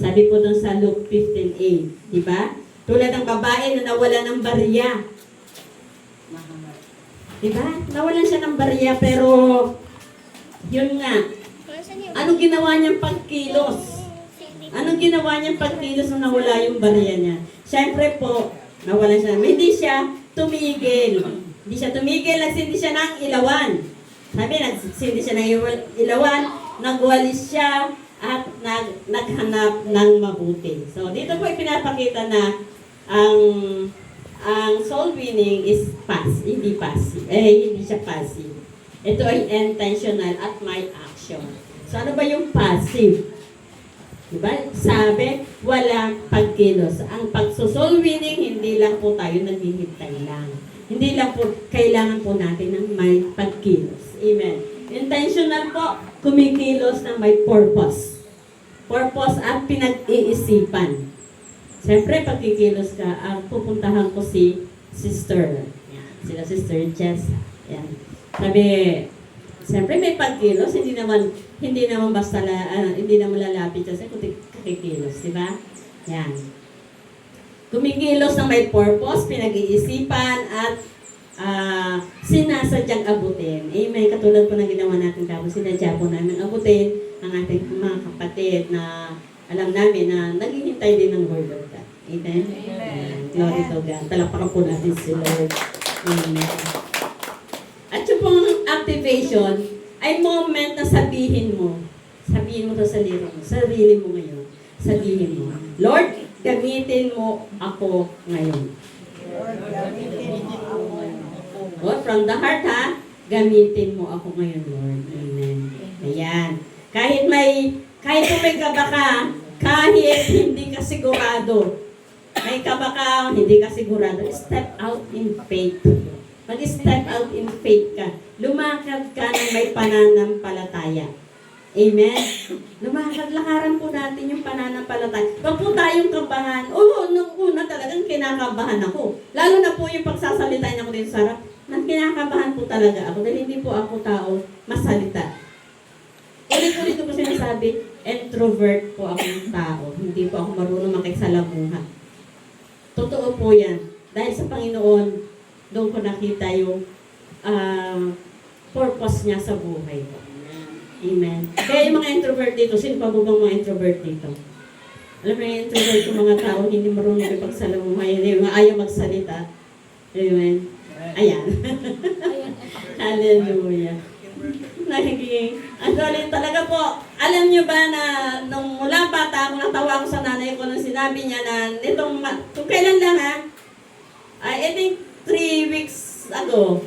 Sabi po dun sa Luke 15:8. Diba? Tulad ng babae na nawala ng barya. Diba? Nawalan siya ng barya, pero yun nga. Anong ginawa niyang pagkilos? Anong ginawa niyang pagkilos nung nawala yung barya niya? Siyempre po, nawalan siya. Hindi siya tumigil. Hindi siya tumigil, nagsindi siya ng ilawan. Sabi, nagsindi siya ng ilawan, nagwalis siya, at naghanap ng mabuti. So, dito po ipinapakita na ang soul winning is hindi passive. Hindi siya passive. Ito ay intentional at may action. So, ano ba yung passive? Diba? Sabi, walang pagkilos. Ang pagso-soul winning, hindi lang po tayo naghihintay lang. Hindi lang po, kailangan po natin ng may pagkilos. Amen. Intentional po, kumikilos ng may purpose. Purpose at pinag-iisipan. Siyempre, pagkikilos ka, pupuntahan ko si Sister. Yan. Sila Sister Jess. Yan. Sabi, siyempre may pagkilos, hindi naman basta hindi naman lalapit kasi kung kakikilos, di ba? Yan. Kumikilos ng may purpose, pinag-iisipan, at sinasadyang abutin. Amen. Katulad po ng ginawa natin tapos sinadya po namin abutin ang ating mga kapatid na alam namin na naghihintay din ng Word of God. Amen? Amen. Glory to God. Talapakan po natin si Lord. Amen. At yung pong activation ay moment na sabihin mo to sa sarili mo ngayon. Sabihin mo, Lord, gamitin mo ako ngayon. Lord, from the heart ha, gamitin mo ako ngayon, Lord. Amen. Ayan. Kahit may kaba ka, kahit hindi ka sigurado, may kaba ka, hindi ka sigurado, step out in faith. Mag-step out in faith ka. Lumakad ka ng may pananampalataya. Amen? Lakaran po natin yung pananampalataya. Huwag po tayong kabahan. Oo, nung una talagang kinakabahan ako. Lalo na po yung pagsasalitain ako dito sa harap, kinakabahan po talaga ako dahil hindi po ako tao masalita. Ulit-ulit ko sinasabi, introvert po akong tao. Hindi po ako marunong makisalamuha. Totoo po yan. Dahil sa Panginoon, doon ko nakita yung purpose niya sa buhay ko. Amen. Kaya yung mga introvert dito, sino pa bang mga introvert dito? Alam mo yung introvert yung mga tao hindi marunong ipagsalamuha, yung ayaw magsalita. Amen. Ayan. Hallelujah. Actually, talaga po, alam nyo ba na nung mula bata ako, natawa ako sa nanay ko nung sinabi niya na kung kailan lang ha, I think 3 weeks ago,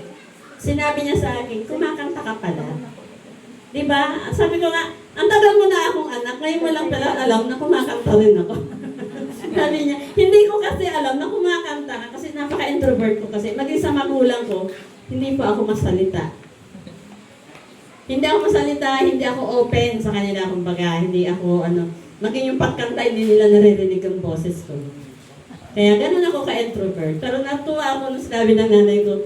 sinabi niya sa akin, kumakanta ka pala. Diba? Sabi ko nga, ang tagal mo na akong anak, ngayon mo lang pala alam na kumakanta rin ako. Sabi niya, hindi ko kasi alam na kumakanta ka kasi napaka-introvert ko kasi. Maging sa magulang ko, hindi po ako masalita. Hindi ako masalita, hindi ako open sa kanila, kumbaga, hindi ako maging yung pagkanta, hindi nila naririnig ang boses ko. Kaya ganun ako ka-introvert. Pero natuwa ako nung sinabi ng nanay ko,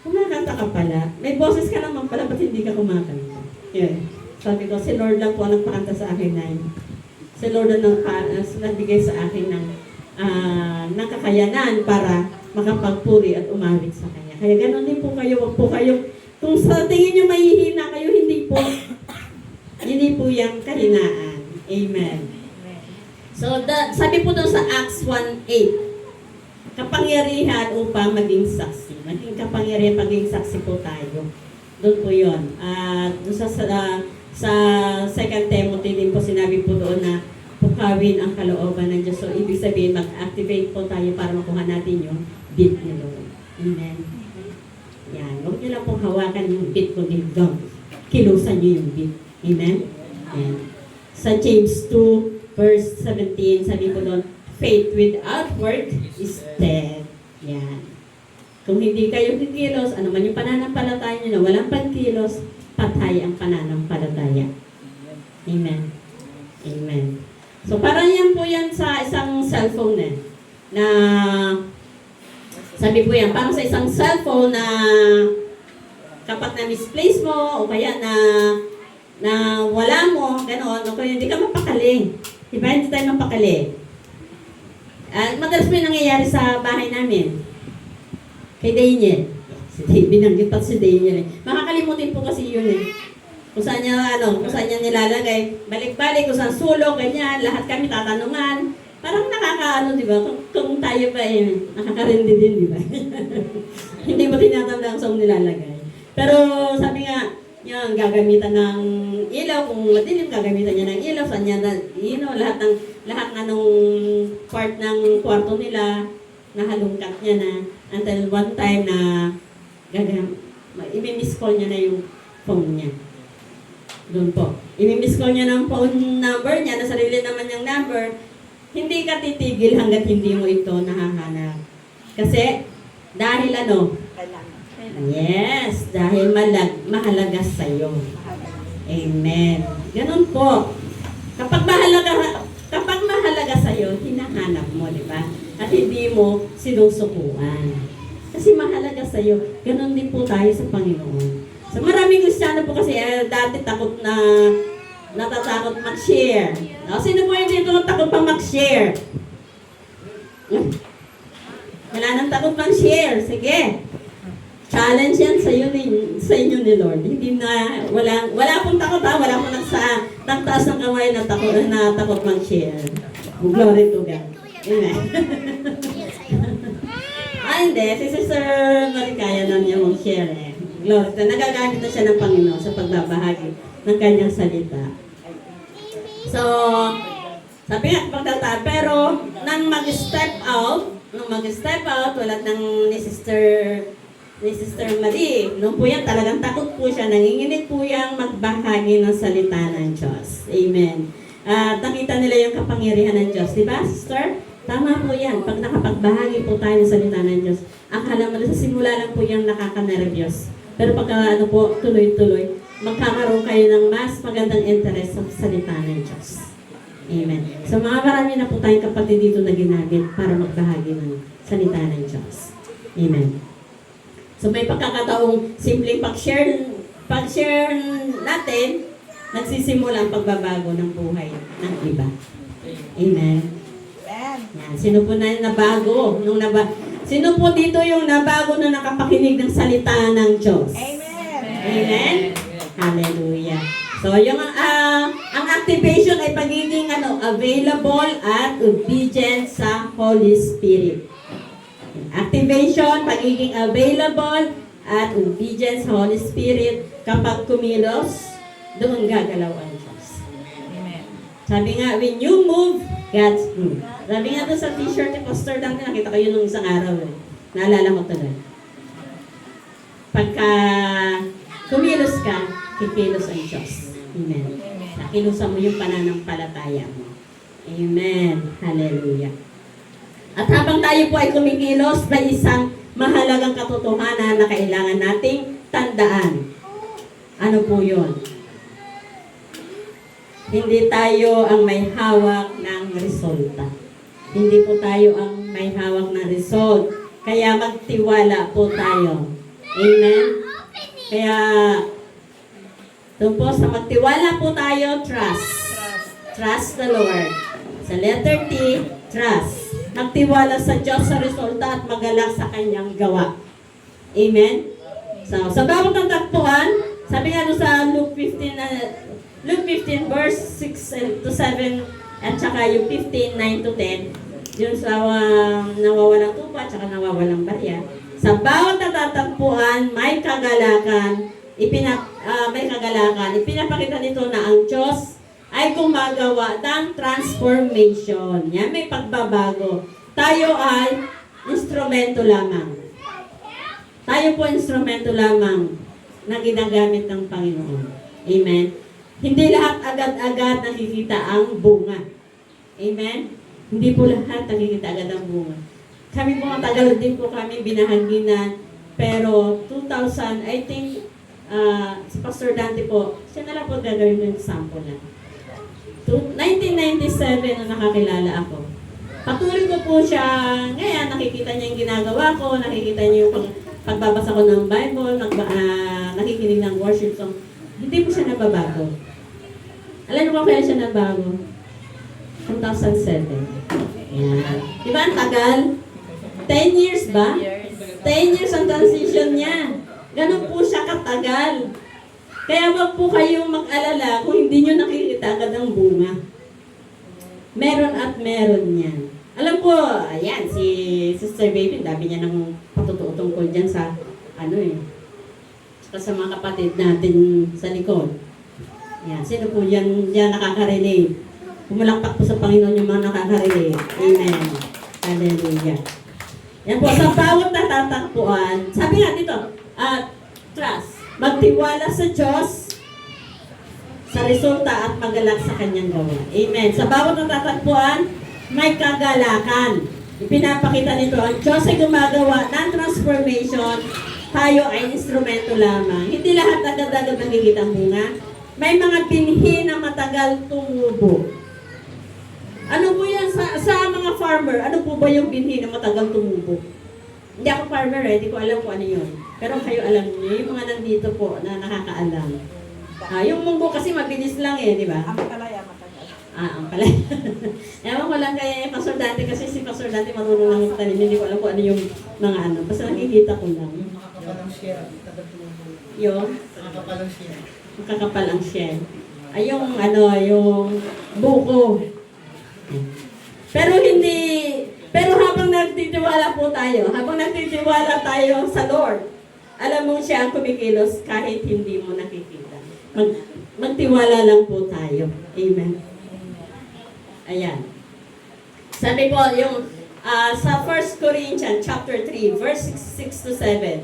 kumakanta ka pala. May boses ka naman pala, ba't hindi ka kumakanta? Yun. Sabi ko, si Lord lang po ang nagpakanta sa akin na yun. Si Lord ang nagbigay sa akin ng kakayanan para makapagpuri at umawit sa Kanya. Kaya ganun din po kayo, wag po kayo, kung sa tingin nyo mahihina kayo, hindi po yung kahinaan. Amen. So, sabi po doon sa Acts 1:8, kapangyarihan upang maging saksi. Maging kapangyarihan, maging saksi po tayo. Doon po yun. Doon sa 2 Timothy din po sinabi po doon na pukawin ang kalooban ng Diyos. So, ibig sabihin, mag-activate po tayo para makuha natin yung bit ni Lord. Amen. Yan. Huwag niyo lang pong hawakan yung bit ko dito. Kilusan niyo yung bit. Amen? Yan. Sa James 2, verse 17, sabi po doon, faith without work is dead. Yan. Kung hindi kayo kikilos, ano man yung pananampalataya nyo na walang pagkilos, patay ang pananampalataya. Amen. Amen. So parang yan po yan sa isang cellphone na sabi po yan, parang sa isang cellphone na kapag na-misplace mo o kaya na wala mo, gano'n, o kaya hindi ka mapakali. Diba? Hindi tayo mapakali. Madalas po yung nangyayari sa bahay namin. Kay Daniel. Si Daniel, binanggit pa si Daniel eh. Makakalimutin po kasi yun eh. Kung saan niya nilalagay. Balik-balik, kung saan sulok, ganyan, lahat kami tatanungan. Parang di ba? Kung tayo pa nakakarindi din, di ba? Hindi mo tinatanda ang saan nilalagay. Pero sabi nga, yan, gagamitan ng ilaw, kung madilim, gagamitan niya ng ilaw, saan niya lahat nga nung part ng kwarto nila, nahalungkat niya na, until one time na i-miss call niya na yung phone niya. Doon po. I-miss call niya ng phone number niya, na sarili naman yung number, hindi ka titigil hanggat hindi mo ito nahahanap. Kasi, dahil yes, dahil mahalaga sa'yo. Amen. Ganun po. Kapag mahalaga sa'yo, hinahanap mo, di ba? At hindi mo sinusukuan. Kasi mahalaga sa'yo. Ganun din po tayo sa Panginoon. So maraming Kristiyano po kasi dati natatakot mag-share. Sino po yung dito takot pang mag-share? Wala nang takot pang share. Sige. Challenge yan sa inyo ni Lord. Hindi na, wala pong takot wala pong nagtaas ng kamay na takot mag-share. Glory to God. Amen. Hindi. Si Sister Maricaya na niya mag-share eh. Glory to God. Nagagamit na siya ng Panginoon sa pagbabahagi ng kanyang salita. So, sabi nga, pero nang mag-step out, tulad ng ni Sister Marie, noon po yan, talagang takot po siya, nanginginig po yang magbahagi ng salita ng Diyos. Amen. Nakita nila yung kapangyarihan ng Diyos. Diba, sister? Tama po yan. Pag nakapagbahagi po tayo ng salita ng Diyos, akala mo sa simula lang po yung nakaka-nervyos. Pero pagka tuloy-tuloy, magkakaroon kayo ng mas magandang interest sa salita ng Diyos. Amen. So marami na po tayong kapatid dito na ginamit para magbahagi ng salita ng Diyos. Amen. So may pagkakataong simpleng pag-share natin, nagsisimula ang pagbabago ng buhay ng iba. Amen. Yan. Sino po na nabago? Sino po dito yung nabago na nakapakinig ng salita ng Diyos? Amen. Amen. Hallelujah. So, yung ang activation ay pagiging available at obedient sa Holy Spirit. Activation, pagiging available at obedient sa Holy Spirit. Kapag kumilos, doon gagalaw ang Diyos. Amen. Sabi nga, when you move, God's move. Sabi nga doon sa t-shirt ni Pastor Dang, nakita ko yun nung isang araw. Naalala ko tuloy. Pagka kumilos ka, kikilos ang Diyos. Amen. Kilusan mo yung pananampalataya mo. Amen. Hallelujah. At habang tayo po ay kumikilos, may isang mahalagang katotohanan na kailangan nating tandaan. Ano po yun? Hindi tayo ang may hawak ng resulta. Hindi po tayo ang may hawak ng result. Kaya magtiwala po tayo. Amen? Kaya, doon po sa magtiwala po tayo, trust. Trust the Lord. Sa letter T, trust. Magtiwala sa Diyos sa resulta at magalak sa kanyang gawa. Amen? So, sa bawat ng tagpuan, sabi nga doon sa Luke 15 verse 6 to 7 at saka yung 15, 9 to 10, yun sa nawawalang tupa at saka nawawalang barya. Sa bawat natatagpuan, may kagalakan. Ipinapakita nito na ang Diyos ay gumagawa ng transformation. Yan, may pagbabago. Tayo ay instrumento lamang. Tayo po instrumento lamang na ginagamit ng Panginoon. Amen? Hindi lahat agad-agad nakikita ang bunga. Amen? Hindi po lahat nakikita agad ang bunga. Kami po matagal din po kami binahaginan. Pero 2000, I think, si Pastor Dante po, siya na lang po gagawin yung sample na. 1997 na nakakilala ako. Patuloy ko po siya, ngayon nakikita niya yung ginagawa ko, nakikita niya yung pagbabasa ko ng Bible, nakikinig ng worship song. Hindi po siya nababago. Alam niyo kung kaya siya nabago? 2007. Yan. Diba ang tagal? 10 years ba? 10 years ang transition niya. Ganun po siya katagal. Kaya wag po kayong mag-alala kung hindi nyo nakikita agad ang bunga. Meron at meron yan. Alam ko, ayan, si Sister Baby, dami niya ng patutuo tungkol dyan sa, sa mga kapatid natin sa likod. Yan, sino po yan nakaka-relate? Pumalakpak po sa Panginoon yung mga nakaka-relate. Amen. Hallelujah. Yan po, sa bawat natatagpuan, sabi nga dito, trust. Magtiwala sa Diyos sa resulta at magalak sa kanyang gawa. Amen. Sa bawat natatagpuan, may kagalakan. Ipinapakita nito, ang Diyos ay gumagawa ng transformation, tayo ay instrumento lamang. Hindi lahat agad-agad nakikita ang bunga. May mga binhi na matagal tumubo. Ano po yan sa mga farmer? Ano po ba yung binhi na matagal tumubo? Hindi ako farmer hindi ko alam kung ano yun. Pero kayo alam niyo, yung mga nandito po na nakakaalam. Yung munggo kasi mabilis lang di ba? Ang palaya matagal. Ang palaya. Ewan ko lang kay Pastor Dante kasi si Pastor Dante marunong lang magtanim. Hindi ko alam kung ano yung mga Basta nakikita ko lang. Nakakapalang siya. Yung? Nakakapalang siya. Makakapal ang shell. Ay, yung buko. Pero habang nagtitiwala po tayo, sa Lord, alam mo siya ang kumikilos kahit hindi mo nakikita. Magtiwala lang po tayo. Amen. Ayan. Sabi po, yung sa 1 Corinthians chapter 3, verse 6 to 7,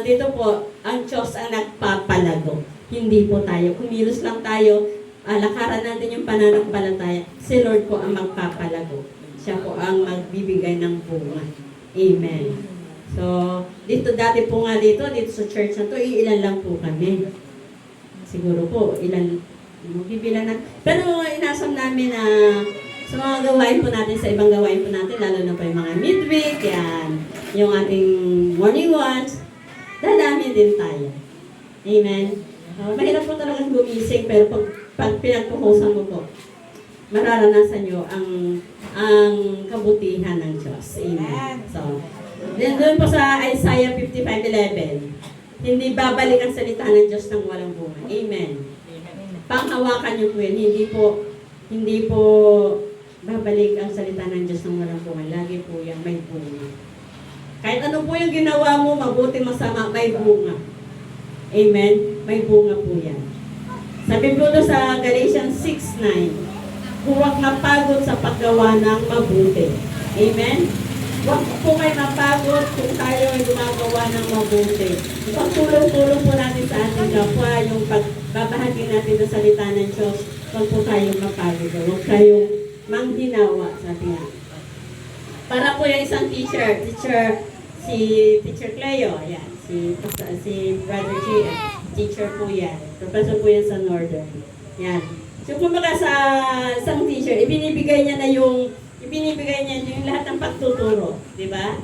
dito po, ang Diyos ang nagpapalago. Hindi po tayo. Kumilos lang tayo, lakaran natin yung pananampalataya. Si Lord po ang magpapalago. Siya po ang magbibigay ng bunga. Amen. So, dati po nga dito sa church na to, ilan lang po kami. Siguro po, bibilan na. Pero inasam namin na sa mga gawain po natin, sa ibang gawain po natin, lalo na po yung mga midweek, yan, yung ating morning watch, dadami din tayo. Amen. Mahirap po talagang gumising, pero pag pinagpukusan mo po, mararanasan nyo ang kabutihan ng Diyos. Amen. So, then doon po sa Isaiah 55:11, hindi babalik ang salita ng Diyos ng walang bunga. Amen. Panghawakan nyo po yun. Hindi po babalik ang salita ng Diyos ng walang bunga. Lagi po yan may bunga. Kahit ano po yung ginawa mo, mabuti masama, may bunga. Amen? May bunga po yan. Sabi po doon sa Galatians 6:9, huwag napagod sa paggawa ng mabuti. Amen? Huwag po kayo napagod kung tayo ay gumagawa ng mabuti. Pagtulong-tulong po natin sa ating kapwa, yung babahagi natin ang salita ng Diyos, huwag po tayong mapagod. Huwag tayong manghinawa, sabi nga. Para po yung isang teacher, si Teacher Cleo, yan, si Brother J, teacher po yan. Professor po yan sa Northern. Yan. So kumbaga sa isang teacher, ibinibigay niya yung lahat ng pagtuturo, di ba?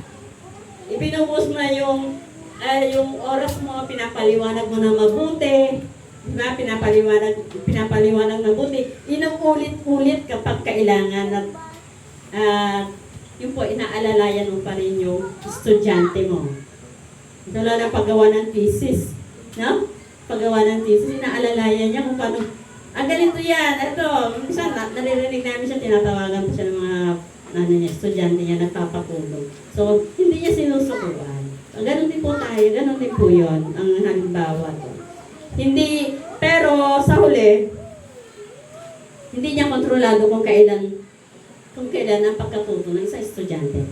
Ibinuhos mo na yung oras mo, pinapaliwanag mo na mabuti, di ba? Pinapaliwanag mabuti. Inuulit-ulit kapag kailangan at yung po, inaalalayan mo pa rin yung estudyante mo. Ito lang ang paggawa ng thesis. No? Paggawa ng thesis, inaalalayan niya kung paano. Ganito yan. Ito, minsan, naririnig namin siya, tinatawagan po siya ng mga estudyante niya, nagpapatulong. So, hindi niya sinusukuan. Ganon din po tayo, ganon din po yun, ang halimbawa to. Hindi, pero sa huli, hindi niya kontrolado kung kailan ang pagkatuto ng isang estudyante.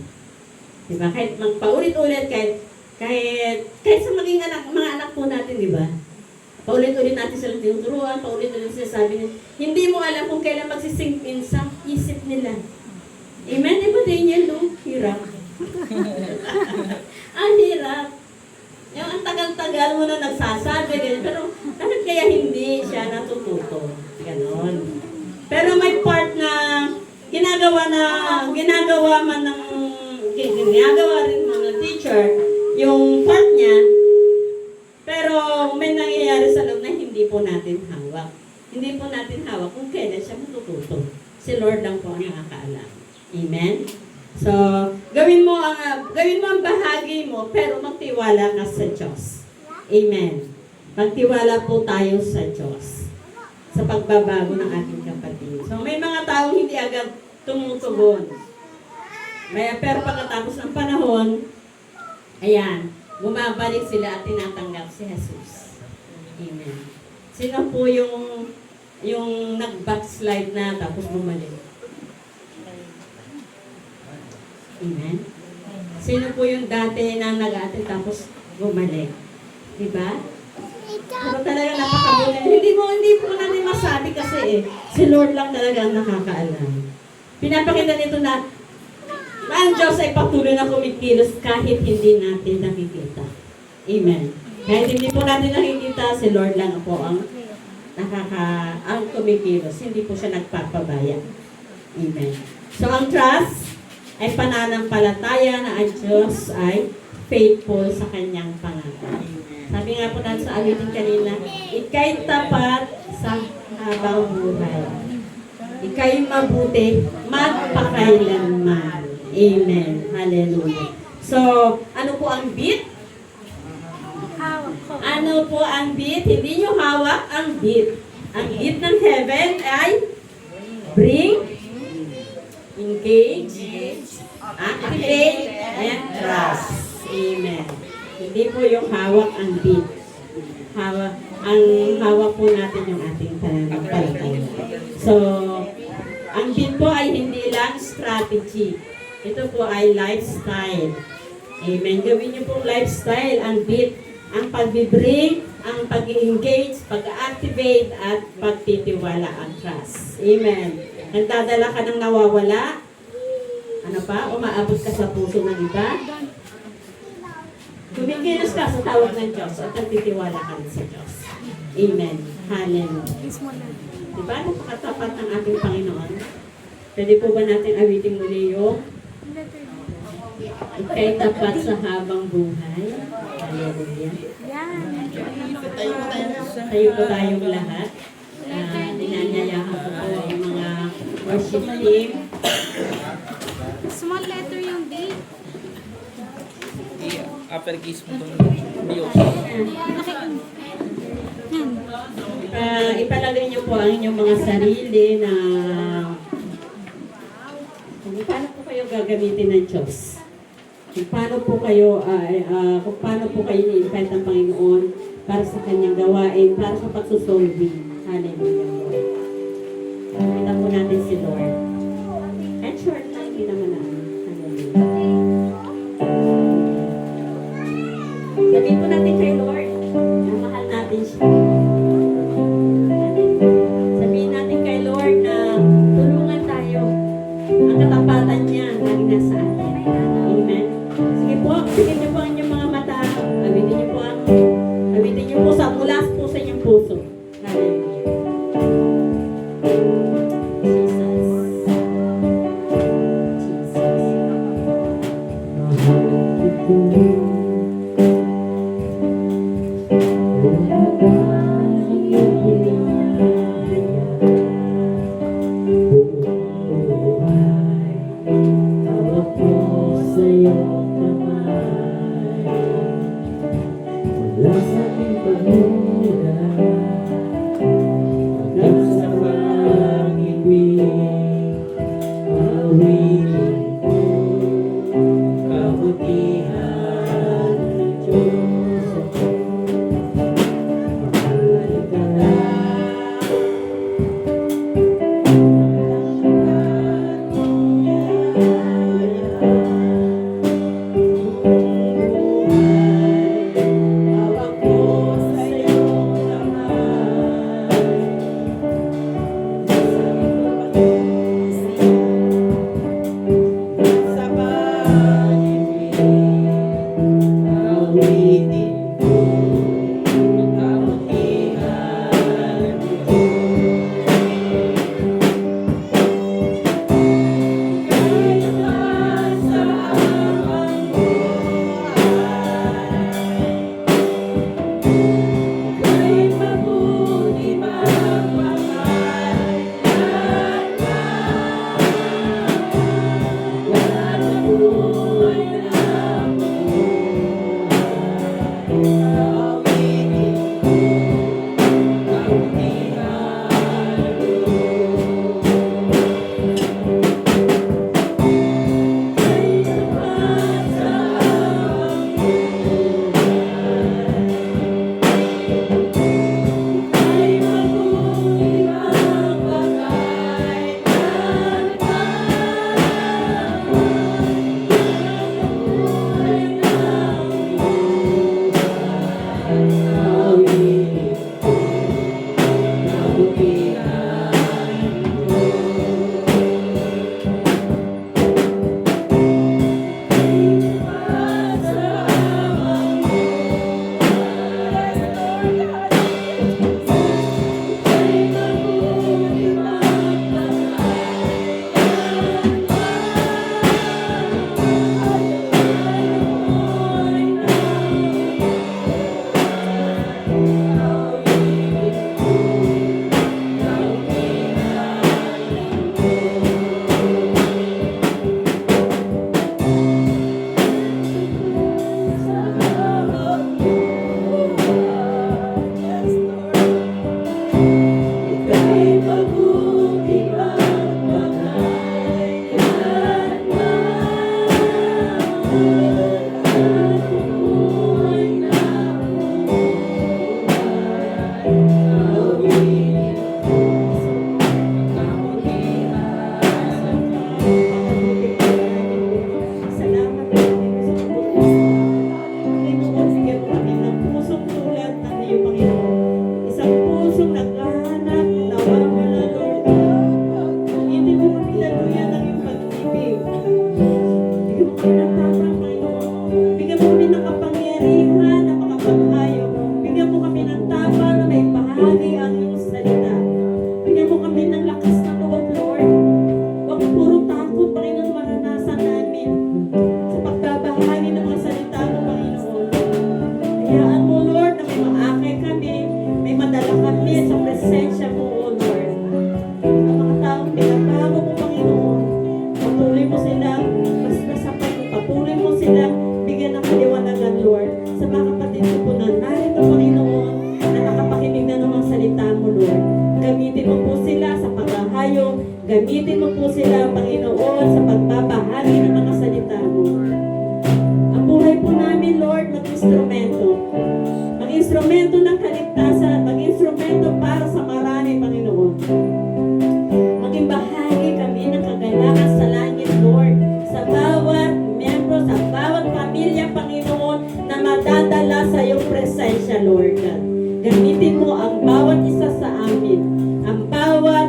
Diba? Kahit magpaulit-ulit, kahit sa maging mga anak po natin, diba? Paulit-ulit natin silang tinuturuan, paulit-ulit sila sabi nila, hindi mo alam kung kailan magsisink in sa isip nila. Amen? Diba, Daniel, no? Hirap. Ang hirap. Yung ang tagal-tagal mo na nagsasabi, ganyan. Pero bakit kaya hindi siya natututo? Ganon. Pero may part na ginagawa rin mga teacher yung part niya, pero may nangyayari sa loob na hindi po natin hawak. Hindi po natin hawak kung kailan siya matututo. Si Lord lang po ang nakakaalam. Amen? So, gawin mo ang bahagi mo, pero magtiwala ka sa Diyos. Amen. Magtiwala po tayo sa Diyos sa pagbabago ng ating kapatid. So, may mga taong hindi agad tumutugon. Pero pagkatapos ng panahon, ayan, bumabalik sila at tinatanggap si Jesus. Amen. Sino po yung nag-backslide na tapos bumalik? Amen. Sino po yung dati na nag-ate tapos bumalik? Diba? Pero talaga napakabuti. Hindi po natin masabi kasi si Lord lang talaga ang nakakaalam. Pinapakita nito na ang Diyos ay patuloy na kumikilos kahit hindi natin nakikita. Amen. Kahit hindi po natin nakikita, si Lord lang po ang kumikilos. Hindi po siya nagpapabaya. Amen. So ang trust ay pananampalataya na ang Diyos ay faithful sa kanyang pangako. Sabi nga po natin sa awitin kanina, ika'y tapat sa habang buhay. Ika'y mabuti magpakailanman. Amen. Hallelujah. So, ano po ang beat? Ano po ang beat? Hindi nyo hawak ang beat. Ang beat ng heaven ay bring, engage, activate, and trust. Amen. Hindi po yung hawak ang beat. Ang hawak po natin yung ating pananampalataya. So, ang beat po ay hindi lang strategy. Ito po ay lifestyle. Amen. Gawin niyo pong lifestyle ang beat, ang pag-bring, ang pag-engage, pag-activate, at pagtitiwala ang trust. Amen. Nagdadala ka ng nawawala? Ano pa? Umaabot ka sa puso ng iba? Kumikilos ka sa tawag ng Diyos at nagtitiwala ka rin sa Diyos. Amen. Hallelujah. Diba? Napakatapat ng ating Panginoon. Pwede po ba natin awitin muli yung ika'y tapat sa habang buhay? Hallelujah. Tayo po tayong lahat. Dinanyayahan ko po yung mga worship team. Small letter yung D. Uppercase mo itong Diyos. Ipalagay niyo po ang inyong mga sarili na kung paano po kayo gagamitin ng Diyos. Kung paano po kayo ni-invite ng Panginoon para sa kanyang gawain, para sa pagsusolving. Hallelujah, Lord. Kita po natin si Lord. And short lang, hindi naman namin. Hallelujah. Sabihin po natin kay Lord na mahal natin siya. sila, Panginoon, sa pagbabahagi ng mga salita mo. Ang buhay po namin, Lord, mag-instrumento. Mag-instrumento ng kaligtasan, mag-instrumento para sa marami, Panginoon. Maging bahagi kami ng kagalakan sa langit, Lord, sa bawat miyembro, sa bawat pamilya, Panginoon, na madadala sa iyong presensya, Lord God. Gamitin mo ang bawat isa sa amin, ang bawat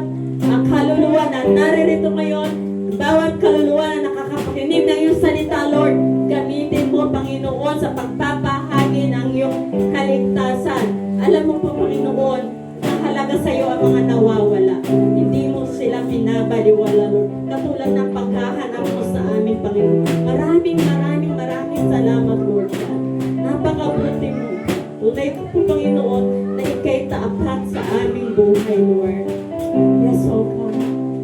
ang kaluluwa na naririto ngayon, ang bawat kaluluwa na nakakapakinig ng iyong salita, Lord, gamitin mo, Panginoon, sa pagpapahagi ng iyong kaligtasan. Alam mo po, Panginoon, na halaga sa iyo ang mga nawawala. Hindi mo sila pinabaliwala, Lord. Katulad ng paghahanap mo sa amin, Panginoon. Maraming salamat, Lord God. Napakabuti mo. Tunay po, Panginoon, na ika'y taapat sa aming buhay, Lord. Yes, oh God.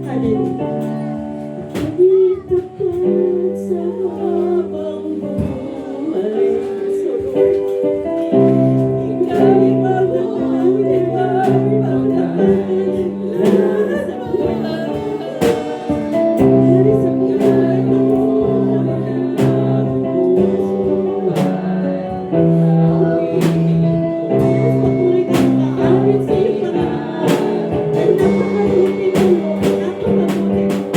Hallelujah. Ika'y tapat sa habang buhay. So, Lord, ika'y magdamag, lahat sa buhay. Lahat sa buhay mo. Patuloy ka makaamin sa iyo, Panginoon. Dahil napakabuti mo, Lord. Napakabuti mo.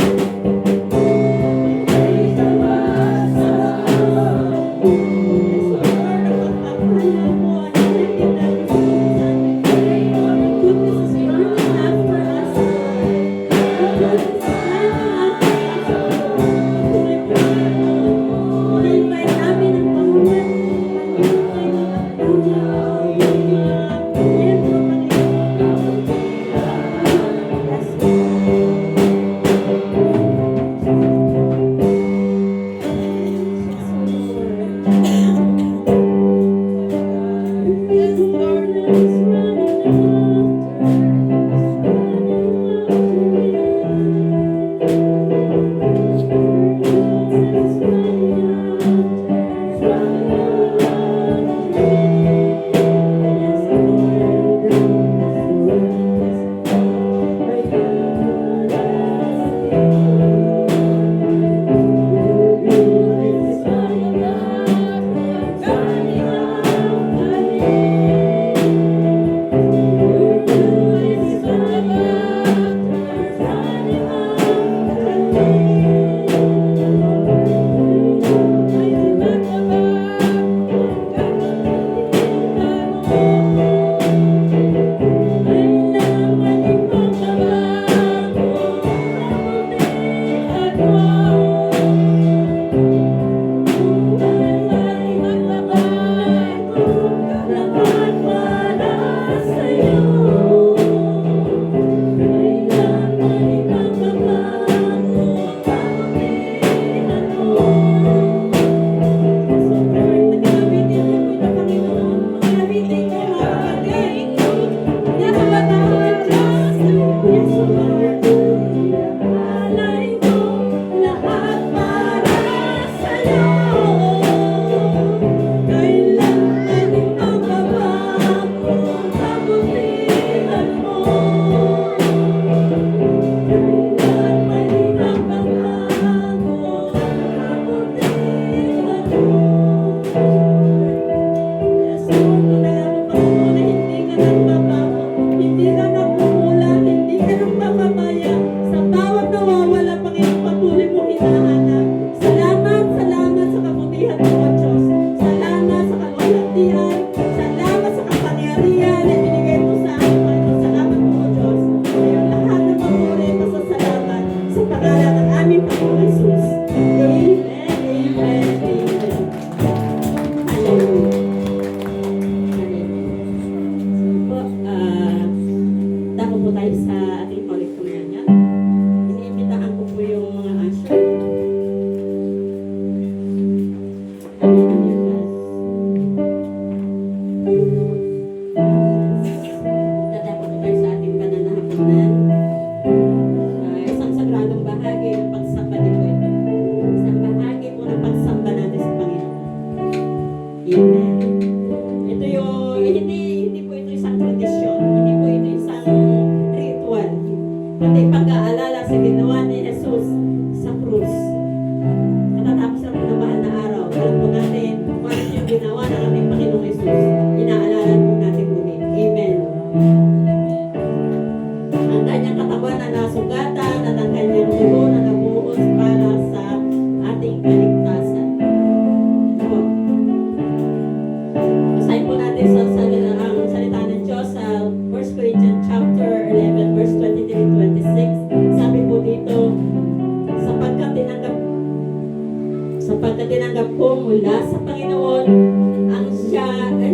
kundi pag-aalala sa ginawa ni Jesus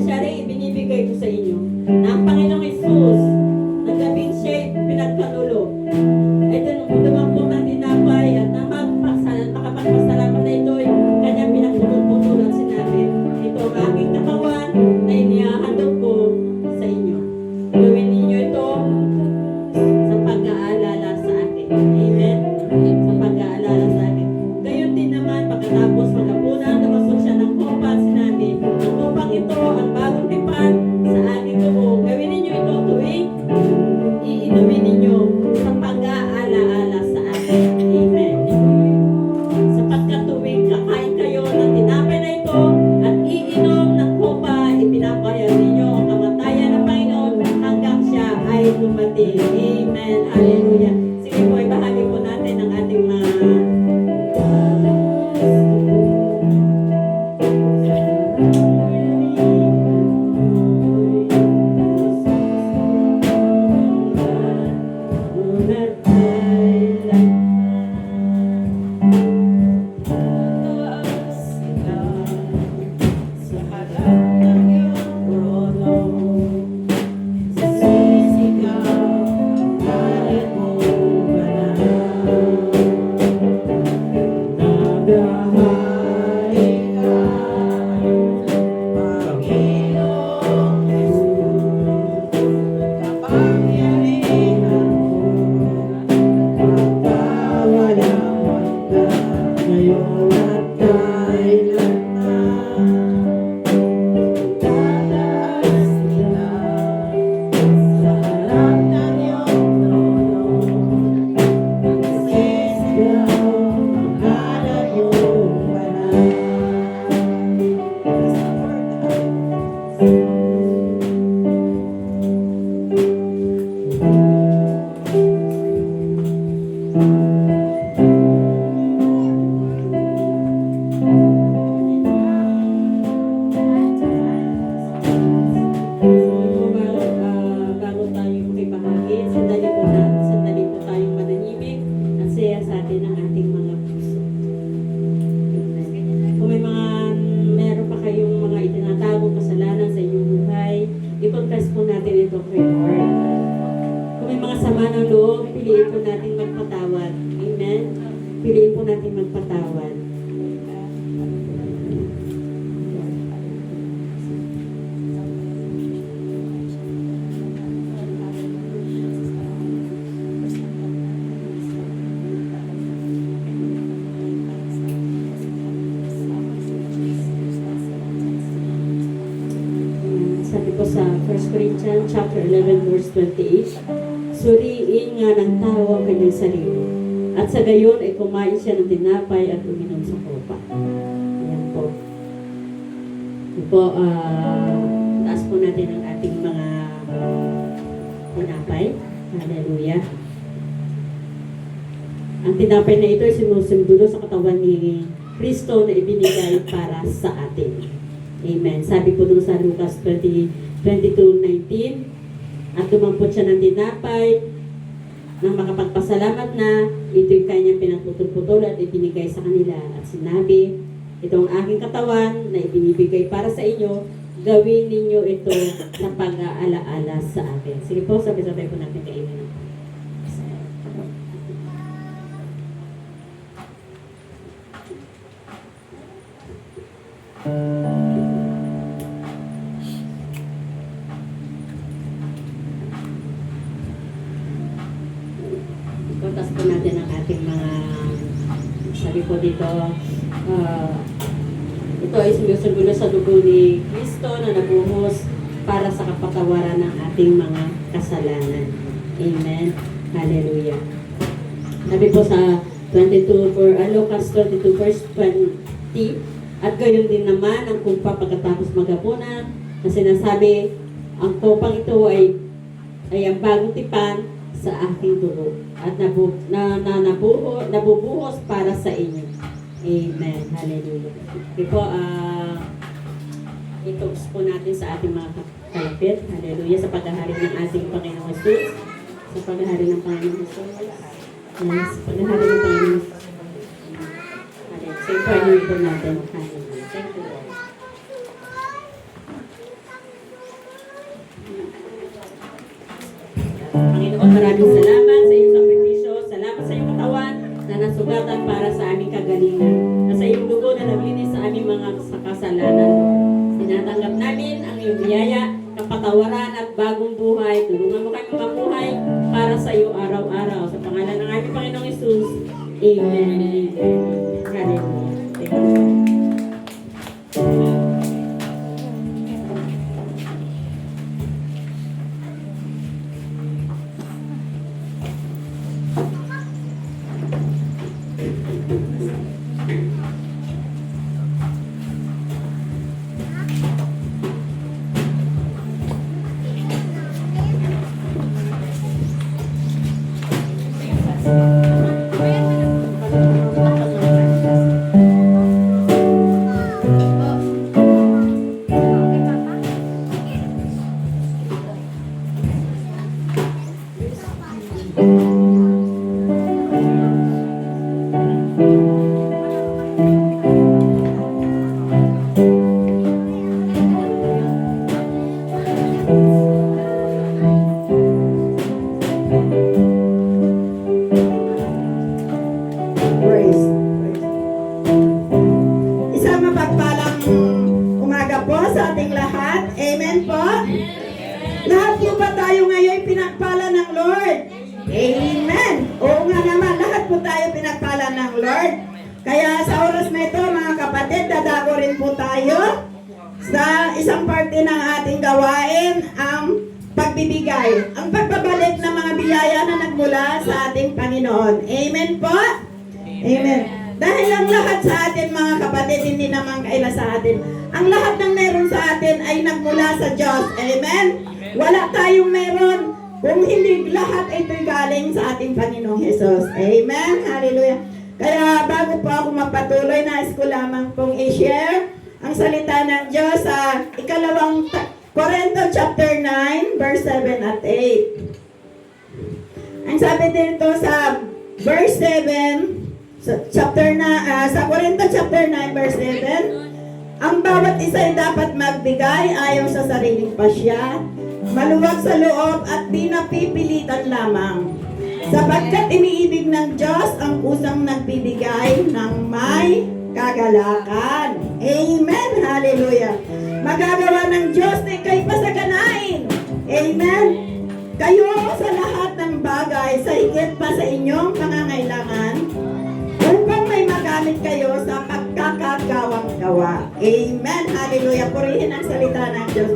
siya rin ibinibigay ko sa inyo na ang Panginoong Isus naglabing siya'y pinagkanulo. Ito nung dumampot ang tinapay at makapagpasalamat na ito'y kanyang pinagputol-putol at sinabi, ito ang aking katawan na inihahandog ko sa inyo. Gawin ninyo ito sa pag-aalala sa akin. Amen? Sa pag-aalala sa akin. Gayon din naman, pagkatapos maghapunan, namasok siya ng kopa at sinabi, ang kopang ito ang bagong tipan sa aking dugo. Gawin ninyo ito tuwing iinumin ninyo sa pag-aalaala sa akin. Amen. Sapagkat tuwing kakain kayo ng tinapay na ito at iinom ng kopa, ipinapahayag ninyo ang kamatayan ng Panginoon hanggang siya ay dumating. Amen. Hallelujah. Sige po, ibahagi po natin ang ating mga bago tayo makibahagi, sandali po tayong mananimik at saya sa atin ang ating mga puso. Kung meron pa kayong mga itinatagong kasalanan sa inyong buhay, i-confess po natin ito kay Lord. Kung may mga sama ng loob, piliin po natin magpatawad. Amen? Piliin po natin magpatawad. Sabi ko sa 1 Corinthians chapter 11 verse 28, suriin nga ng tao ang kanyang sarili, at sa gayon ay kumain siya ng tinapay at uminom sa kopa. Ayan po. Ayan po, taas po natin ang ating mga tinapay. Hallelujah. Ang tinapay na ito ay sinusundulo sa katawan ni Kristo na ibinigay para sa atin. Amen. Sabi po dun sa Lucas 22:19, at dumampot siya ng tinapay nang makapagpasalamat na, ito'y kanyang pinagputol-putol at ibinigay sa kanila at sinabi, ito ang aking katawan na ibinibigay para sa inyo, gawin ninyo ito sa pag-aalaala sa akin. Sige po, sabay-sabay po natin kainin. Ipotas po natin ang ating mga, sabi po dito, ito ay sinusunod sa dugo ni Kristo na nabuhos para sa kapatawaran ng ating mga kasalanan. Amen. Hallelujah. Sabi po sa 22 Lucas 22 verse 20, at gayon din naman ang kumpa pagkatapos maghapunan na sinasabi, ang kupang ito ay ang bagong tipan sa aking dugo at nabubuhos para sa inyo. Amen. Hallelujah. Okay po, i-talks po natin sa ating mga kalapit. Hallelujah. Sa paghahari ng ating Panginoong Jesus. Sa paghahari ng Panginoong Jesus. Yes, sa paghahari ng Panginoong Jesus. Hallelujah. So, i-pray po natin. Hallelujah. Thank you, Lord. Panginoon, maraming salamat sa iyong sakripisyo. Salamat sa iyong katawan na nasugatan para sa aming kagalingan. Na sa iyong dugo na naglinis sa aming mga kasalanan. Tinatanggap namin ang iyong biyaya, kapatawaran at bagong buhay. Tulungan mo kami mabuhay para sa iyo araw-araw. Sa pangalan ng aming Panginoong Hesus. Amen. Amen. Hallelujah. Thank you. Praise. Isang mapagpalang umaga po sa ating lahat. Amen po. Lahat po ba tayo ngayon pinagpala ng Lord? Amen. Oo nga naman, lahat po tayo pinagpala ng Lord. Kaya sa oras na ito, mga kapatid, dadago rin po tayo sa isang parte ng ating gawain, ang pagbibigay. Ang pagbabalik ng mga biyaya na nagmula sa ating Panginoon. Amen po. Amen. Dahil ang lahat sa atin, mga kapatid, hindi naman kaila sa atin. Ang lahat ng meron sa atin ay nagmula sa Diyos. Amen? Wala tayong meron kung hindi lahat ito'y galing sa ating Panginoong Hesus. Amen? Hallelujah. Kaya bago po ako mapatuloy, nais ko lamang pong i-share ang salita ng Diyos sa ikalawang Corinto chapter 9, verse 7 at 8. Ang sabi dito sa verse 7, sa Corinto chapter 9 verse 7, ang bawat isa ay dapat magbigay ayon sa sariling pasya, maluwag sa loob at di napipilitan lamang. Sapagkat iniibig ng Diyos ang kusang nagbibigay ng may kagalakan. Amen. Hallelujah. Magagawa ng Diyos na ikay pasaganain. Amen. Kayo sa lahat ng bagay, sa higit pa sa inyong pangangailangan, upang may magamit kayo sa pagkakagawang gawa. Amen. Hallelujah. Purihin ang salita ng Diyos.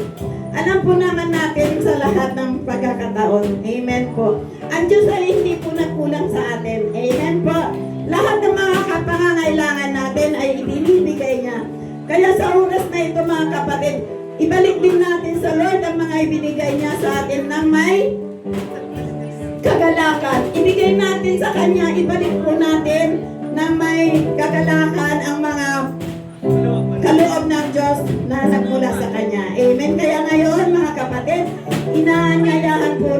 Alam po naman natin sa lahat ng pagkakataon. Amen po. Ang Diyos ay hindi po nagkulang sa atin. Amen po. Lahat ng mga pangangailangan natin ay ibinibigay niya. Kaya sa oras na ito, mga kapatid, ibalik din natin sa Lord ang mga ibinigay niya sa atin ng may kagalakan. Ibigay natin sa Kanya, ibalik po natin na may kagalakan ang mga kaloob ng Diyos na nagmula sa Kanya. Amen. Kaya ngayon, mga kapatid, inaanyayahan po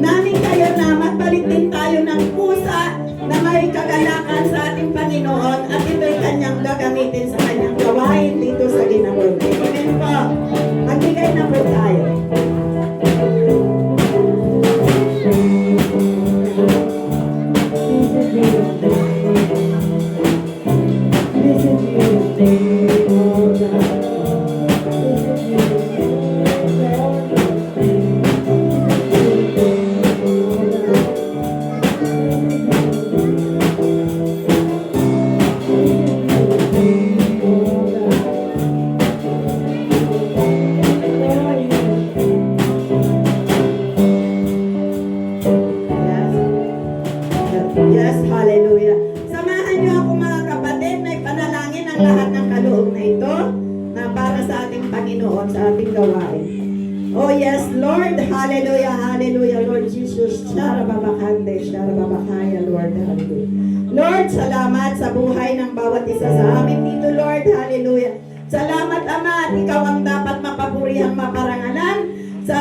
namin kayo na magbalik din tayo ng pusa na may kagalakan sa ating Panginoon at ito'y Kanyang gagamitin sa Kanyang gawain dito sa Ginawang. Amen po. Magbigay na po tayo. Yes, hallelujah. Samahan niyo ako, mga kapatid, na ipanalangin ang lahat ng kaloob na ito na para sa ating Panginoon, sa ating gawain. Oh yes, Lord, hallelujah, hallelujah, Lord Jesus, Sharababakande, Sharababakaya, Lord, hallelujah. Lord, salamat sa buhay ng bawat isa sa amin dito, Lord, hallelujah. Salamat, Ama, at Ikaw ang dapat mapapurihang maparangalan sa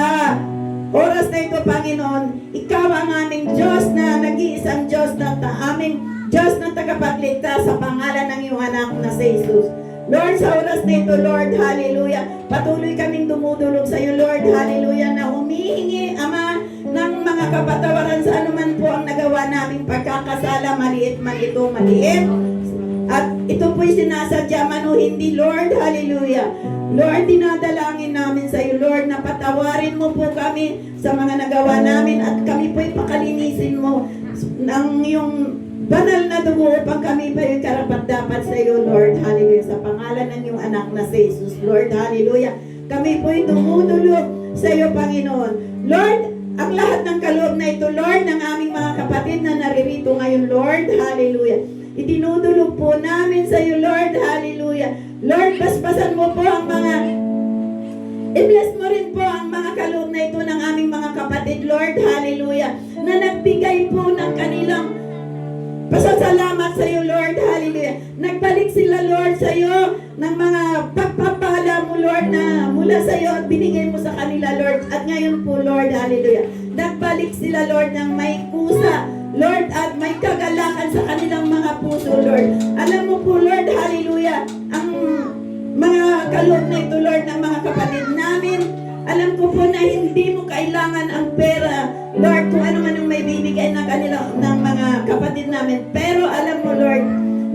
oras na ito, Panginoon. Ikaw ang aming Diyos na nag-iisang Diyos na aming Diyos na tagapagligtas sa pangalan ng iyong anak na si Jesus. Lord, sa oras na ito, Lord, hallelujah, patuloy kaming dumudulog sa iyo, Lord, hallelujah, na humihingi, Ama, ng mga kapatawaran sa anuman po ang nagawa naming pagkakasala, maliit man ito, maliit. At ito po'y sinasadya man o hindi, Lord, hallelujah. Lord, dinadalangin namin sa iyo, Lord, na patawarin mo po kami sa mga nagawa namin at kami po'y pakalinisin mo ng iyong banal na dugo upang kami po'y karapat-dapat sa iyo, Lord, hallelujah. Sa pangalan ng iyong anak na si Jesus, Lord, hallelujah. Kami po'y dumudulog sa iyo, Panginoon. Lord, ang lahat ng kaloob na ito, Lord, ng aming mga kapatid na naririto ngayon, Lord, hallelujah. Itinudulog po namin sa iyo, Lord, hallelujah. Lord, paspasan mo po ang mga, i-bless mo rin po ang mga kaloob na ito ng aming mga kapatid, Lord, hallelujah, na nagbigay po ng kanilang pasasalamat sa iyo, Lord, hallelujah. Nagbalik sila, Lord, sa iyo ng mga pagpapala mo, Lord, na mula sa iyo at binigay mo sa kanila, Lord. At ngayon po, Lord, hallelujah, nagbalik sila, Lord, ng may kusa, Lord, at may kagalakan sa kanilang mga puso, Lord. Alam mo po, Lord, hallelujah, ang mga kaloob na ito, Lord, ng mga kapatid namin. Alam ko po na hindi mo kailangan ang pera, Lord, kung ano man ang may bibigay ng kanila, ng mga kapatid namin. Pero alam mo, Lord,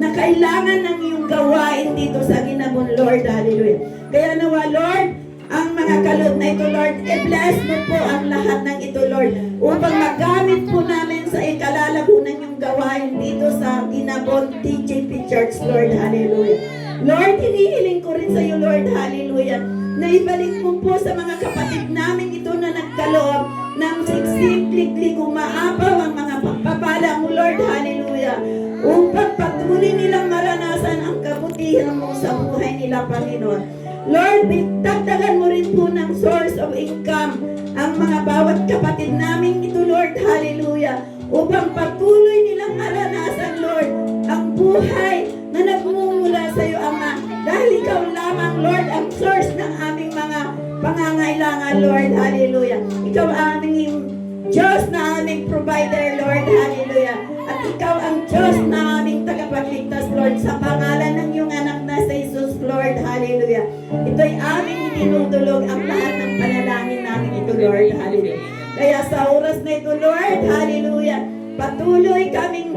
na kailangan ng iyong gawain dito sa Ginabon, Lord, hallelujah. Kaya nawa, Lord, ang mga kaloob na ito, Lord, i-bless mo po ang lahat ng ito, Lord, upang magamit po namin sa ikalalagunan yung gawain dito sa Ginabon TJP Church, Lord, hallelujah. Lord, hinihiling ko rin sa iyo, Lord, hallelujah, na ibalik mo po sa mga kapatid namin ito na nagkaloob ng siksik-liklik, umaapaw ang mga pagpapala mo, Lord, hallelujah, upang patuloy nilang maranasan ang kabutihan mo sa buhay nila, Panginoon. Lord, dagdagan mo rin po ng source of income ang mga bawat kapatid namin ito, Lord, hallelujah, upang patuloy nilang maranasan, Lord, ang buhay na nagmumula sa iyo, Ama, dahil ikaw lamang, Lord, ang source ng aming mga pangangailangan, Lord, hallelujah. Ikaw aming Diyos na aming provider, Lord, hallelujah. At ikaw ang Diyos na aming tagapagligtas, Lord, sa pangalan ng iyong anak na si Jesus, Lord, hallelujah. Ito'y aming itinudulog ang lahat ng panalangin namin ito, Lord, hallelujah. Kaya sa oras na ito, Lord, hallelujah, patuloy kaming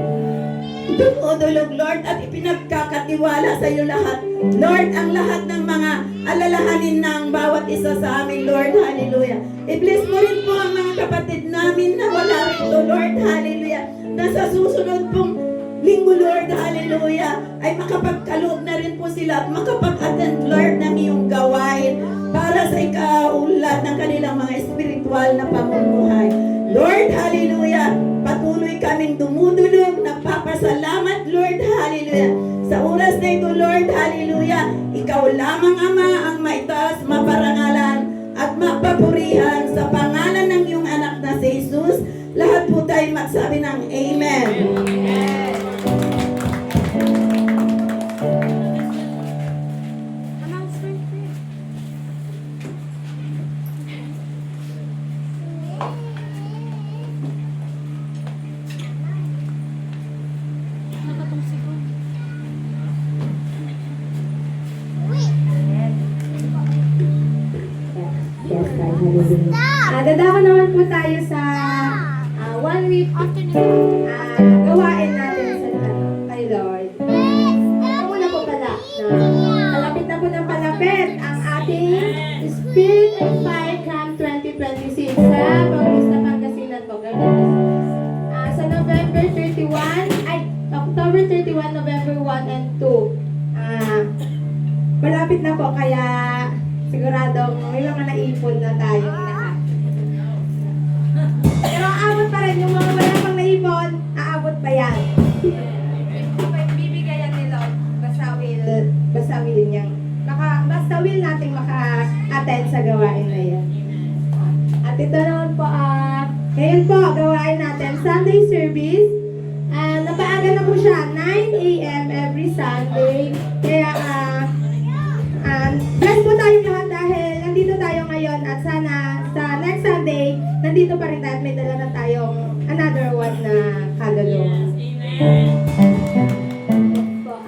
dumudulog, Lord, at ipinagkakatiwala sa iyo lahat, Lord, ang lahat ng mga alalahanin ng bawat isa sa amin, Lord, hallelujah. I-bless mo rin po ang mga kapatid namin na wala rito, Lord, hallelujah, na sa susunod pong linggo, Lord, hallelujah, ay makapagkaloob na rin po sila at makapag-attend, Lord, ng iyong gawain para sa ikaulad ng kanilang mga spiritual na pamumuhay. Lord, hallelujah, patuloy kaming dumudulog, nagpapasalamat, Lord, hallelujah. Sa oras na ito, Lord, hallelujah, ikaw lamang, Ama, ang maitaas, maparangalan at mapapurihan sa pangalan ng iyong anak na si Jesus. Lahat po tayo magsabi ng Amen. Dadako naman po tayo sa 1 week gawain natin sa kay Lord. Ito muna po pala na palapit na po ng palapit ang ating Spirit and Fire Camp 2026 sa Bautista, Pangasinan po. Sa November 31, October 31, November 1 and 2. Malapit na po, kaya siguradong may mga naipon na tayong lahat. Pero aabot pa rin, yung mga wala pang naipon, aabot pa yan. Bibigayan ni Lord, basta will natin maka-attend sa gawain na yan. At ito naman po, ngayon po, gawain natin, Sunday service. Napaaga na po siya, 9 a.m. every Sunday. Kaya, bless po tayong lahat dahil nandito tayo ngayon at sana sa next Sunday, nandito pa rin tayo at may dala na tayong another one na kaluluwa.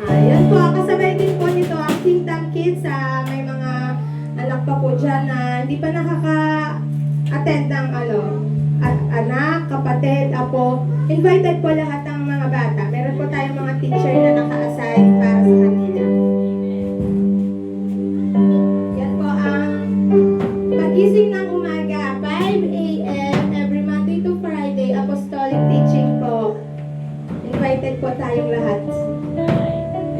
Ayan po, kasabay din po nito ang Sing anak pa po dyan na hindi pa nakaka-attend ng anak, kapatid, apo, invited po lahat ng mga bata. Meron po tayong mga teacher na naka-assign para sa kanila. Yan po ang pagising ng umaga, 5 a.m. every Monday to Friday, apostolic teaching po. Invited po tayong lahat.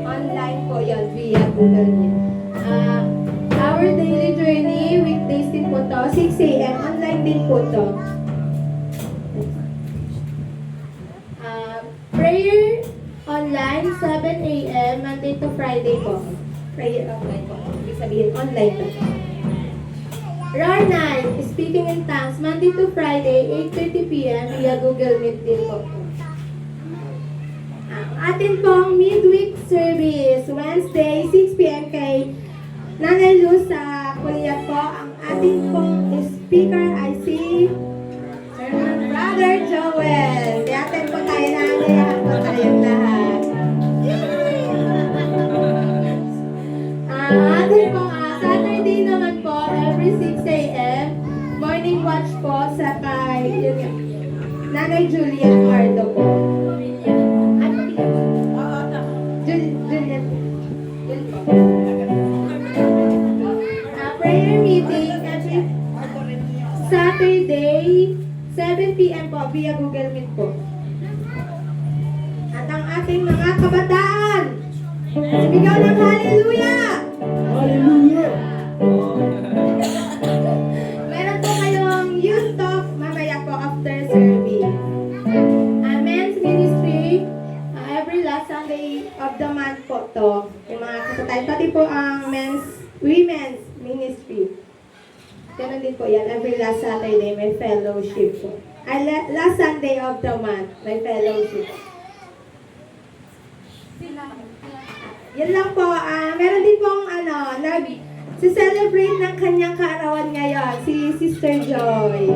Online po yan via Google Meet. Our daily journey, weekdays din po to, 6 a.m. Online din po to. Prayer online, 7 a.m. Monday to Friday po. Prayer online po. Ibig sabihin, online po. Roar night, speaking in tongues, Monday to Friday, 8:30 p.m. via Google Meet din po. Ang atin pong midweek service, Wednesday, 6 p.m. kay Nanay Luz sa Kuliat po. Ang ating pong speaker ay si Brother Joel. Diyatin po tayo na, ngayahan po tayong lahat. Ang ating pong Saturday naman po, every 6 a.m. morning watch po sa kay Nanay Juliet Mardo po. Juliet. Yun po. Prayer meeting every Saturday, 7 p.m. po via Google Meet po. At ang ating mga kabataan, sumigaw ng hallelujah! Hallelujah! Meron po kayong youth talk mamaya po after service. Men's ministry, every last Sunday of the month po to. Yung mga kabataan, pati po ang women's ministry. Ganun din po yan. Every last Saturday may fellowship po. Last Sunday of the month may fellowship. Yan lang po. Meron din pong nag-celebrate ng kanyang kaarawan ngayon, si Sister Joy.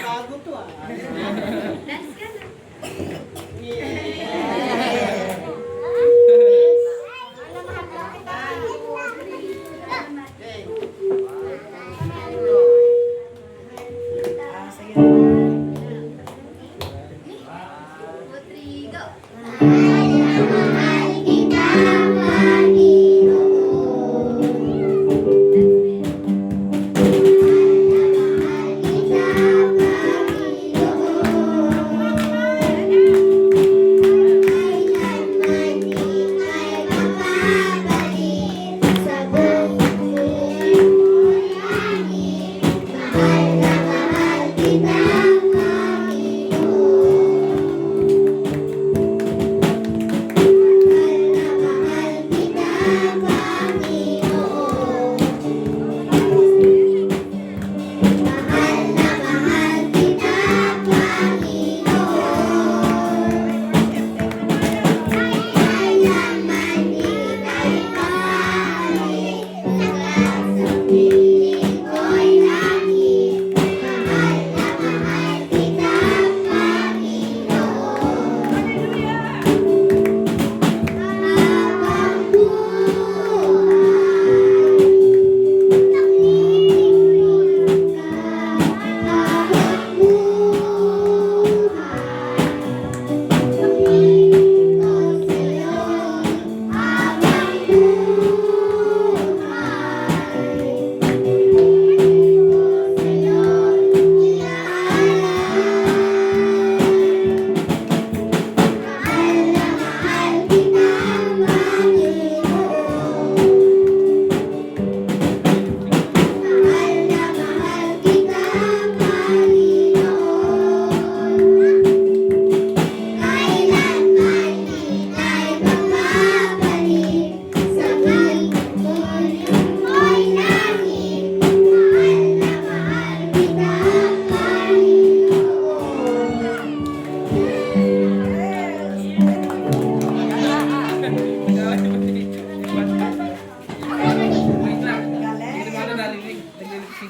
Bago to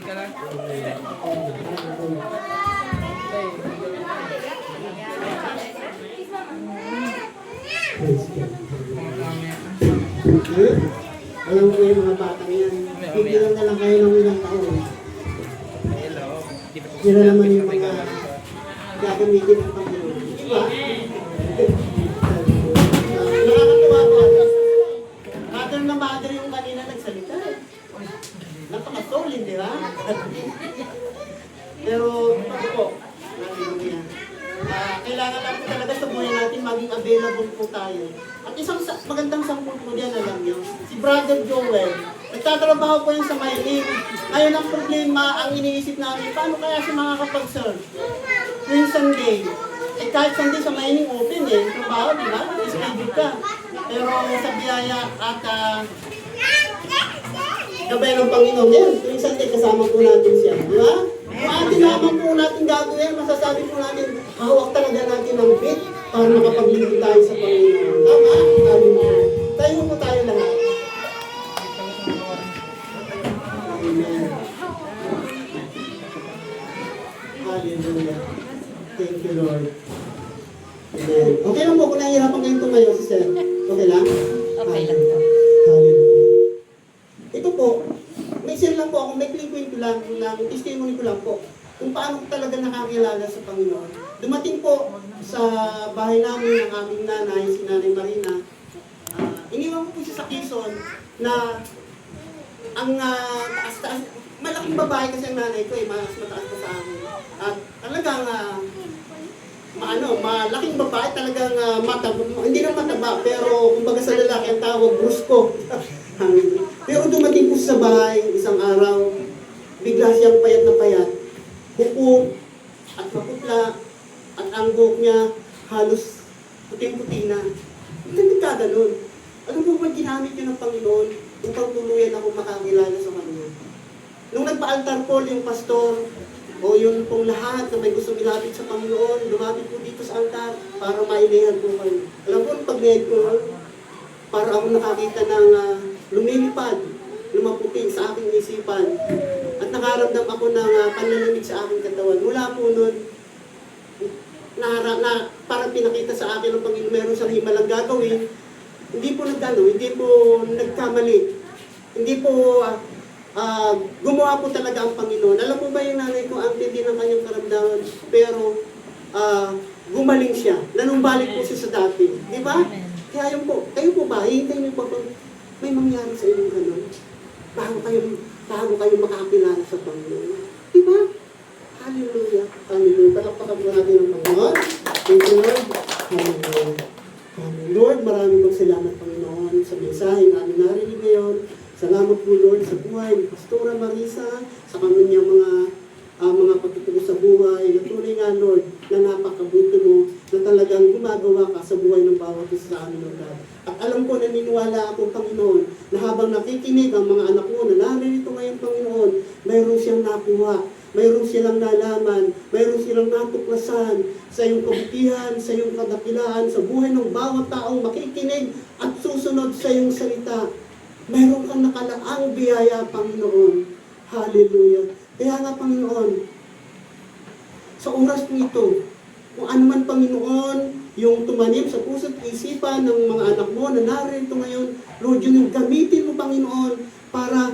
Alam mo yung mga batang yan. Pigilan na lang kayo ng ilang taon. Sila naman yung mga gagamitin ng Panginoon. Di ba? Nakakatuwa po. Mother na mother yung kanina nagsalita. Napaka-solid, di ba? Pero, ako po, kailangan lang po talaga sa buhay natin maging available po tayo. At isang magandang sampul po diyan, alam niyo, si Brother Joel, nagtatrabaho po yan sa Maylin. Ngayon ang problema, ang iniisip namin, paano kaya siya makakapag-serve? Yung Sunday. Eh kahit Sunday sa Maylin open trabaho, di ba? Schedule ka. Pero sa biyaya at gabay ng Panginoon yan, tuwing Sunday kasama po natin siya, di ba? Kung atin naman po natin gagawin, masasabi po natin, hawak talaga natin ang bit para makapaglingkod tayo sa Panginoon. Tama? Tayo po tayo lahat. Amen. Hallelujah. Thank you, Lord. Amen. Okay lang po kung nahihirapan kayong tumayo, sister. Okay lang? Okay lang po. Hallelujah. Ito po, may share lang po ako, may kwento lang, testimony ko lang po, kung paano ko talaga nakakilala sa Panginoon. Dumating po sa bahay namin ng aming nanay, si Nanay Marina. Iniwan ko po siya sa Quezon na ang taas-taas, malaking babae kasi ang nanay ko mas mataas pa sa amin. At talagang malaking babae, talagang mataba, hindi na mataba, pero kumbaga sa lalaki ang tawag, brusko. Pero dumating po sa bahay isang araw, bigla siyang payat na payat. Buko at maputla at ang buhok niya halos puting-puti na. Hindi ka ganun. Alam mo ba ginamit niya ng Panginoon upang tuluyan ako makakilala sa Kanya? Nung nagpa-altar call yung pastor o yun pong lahat na may gustong ilapit sa Panginoon, lumapit po dito sa altar para mailingan po kayo. Alam mo, pag-lead ko, para ako nakakita ng lumilipad, lumaputing sa aking isipan at nakaramdam ako ng panlalamig sa aking katawan. Mula po nun, parang pinakita sa akin ng Panginoon, meron siyang himalang gagawin. Hindi po nagkamali. Hindi po gumawa po talaga ang Panginoon. Alam mo ba yung nanay ko, ang tindi ng kanyang karamdaman, pero gumaling siya. Nanumbalik po siya sa dati. Di ba? Kaya yun po, kayo po ba, hintayin niyo po may mangyari sa inyong ganun bago kayo makakilala sa Panginoon. Diba? Hallelujah. Hallelujah. Palakpakan po natin ang Panginoon. Thank you, Lord. Hallelujah. Lord, maraming salamat, Panginoon, sa mensahe na aming narinig ngayon. Salamat po, Lord, sa buhay ni Pastora Marisa, sa kanyang mga pagtutuo sa buhay. Tunay nga, Lord, na napakabuti mo na talagang gumagawa ka sa buhay ng bawat isa sa amin, Lord God. At alam ko, naniniwala ako, Panginoon, na habang nakikinig ang mga anak ko na naririto ngayon, Panginoon, mayroon siyang nakuha, mayroon silang nalaman, mayroon silang natuklasan sa iyong kabutihan, sa iyong kadakilaan, sa buhay ng bawat taong makikinig at susunod sa iyong salita. Mayroon kang nakalaang biyaya, Panginoon. Hallelujah. Kaya nga, Panginoon, sa oras nito, kung ano man, Panginoon, yung tumanim sa puso't isipan ng mga anak mo na narito ngayon, Lord, yun yung gamitin mo, Panginoon, para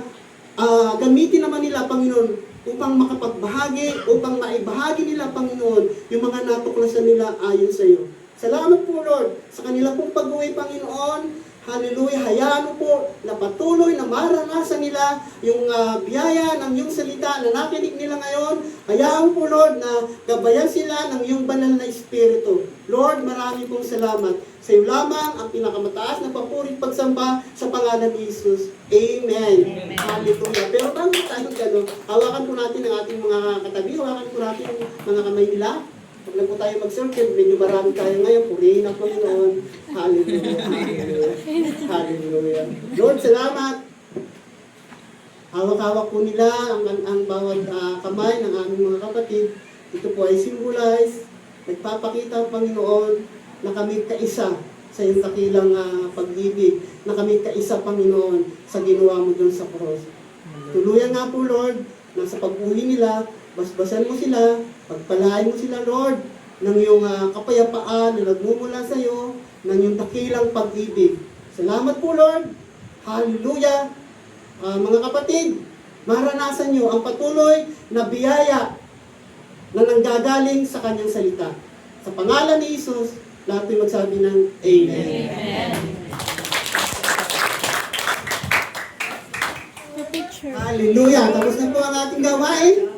gamitin naman nila, Panginoon, upang makapagbahagi, upang maibahagi nila, Panginoon, yung mga natuklasan nila ayon sa iyo. Salamat po, Lord, sa kanila pong pag-uwi, Panginoon. Hallelujah. Hayaan mo po na patuloy na maranasan nila yung biyaya ng iyong salita na nakinig nila ngayon. Hayaan mo po, Lord, na gabayan sila ng iyong banal na espiritu. Lord, marami pong salamat. Sa iyo lamang ang pinakamataas na papuri pagsamba sa pangalan ni Jesus. Amen. Amen. Hallelujah. Pero bago tayo gano'n, hawakan po natin ang ating mga katabi, hawakan po natin ang mga kamay nila. Pag na po tayo mag-circle, medyo marami tayo ngayon, purihin ang Panginoon. Hallelujah. Hallelujah. Hallelujah. Lord, salamat. Hawak-hawak po nila ang bawat kamay ng aming mga kapatid. Ito po ay symbolize, nagpapakita ang Panginoon na kami kaisa sa iyong dakilang pag-ibig, na kami kaisa, Panginoon, sa ginawa mo doon sa cross. Tuluyan nga po, Lord, sa pag-uwi nila, basbasan mo sila, pagpalain mo sila, Lord, ng iyong kapayapaan na nagmumula sa iyo, ng iyong dakilang pag-ibig. Salamat po, Lord. Hallelujah. Mga kapatid, maranasan nyo ang patuloy na biyaya na nanggagaling sa kanyang salita. Sa pangalan ni Jesus, lahat ay magsabi ng Amen. Hallelujah. Tapos na po ang ating gawain.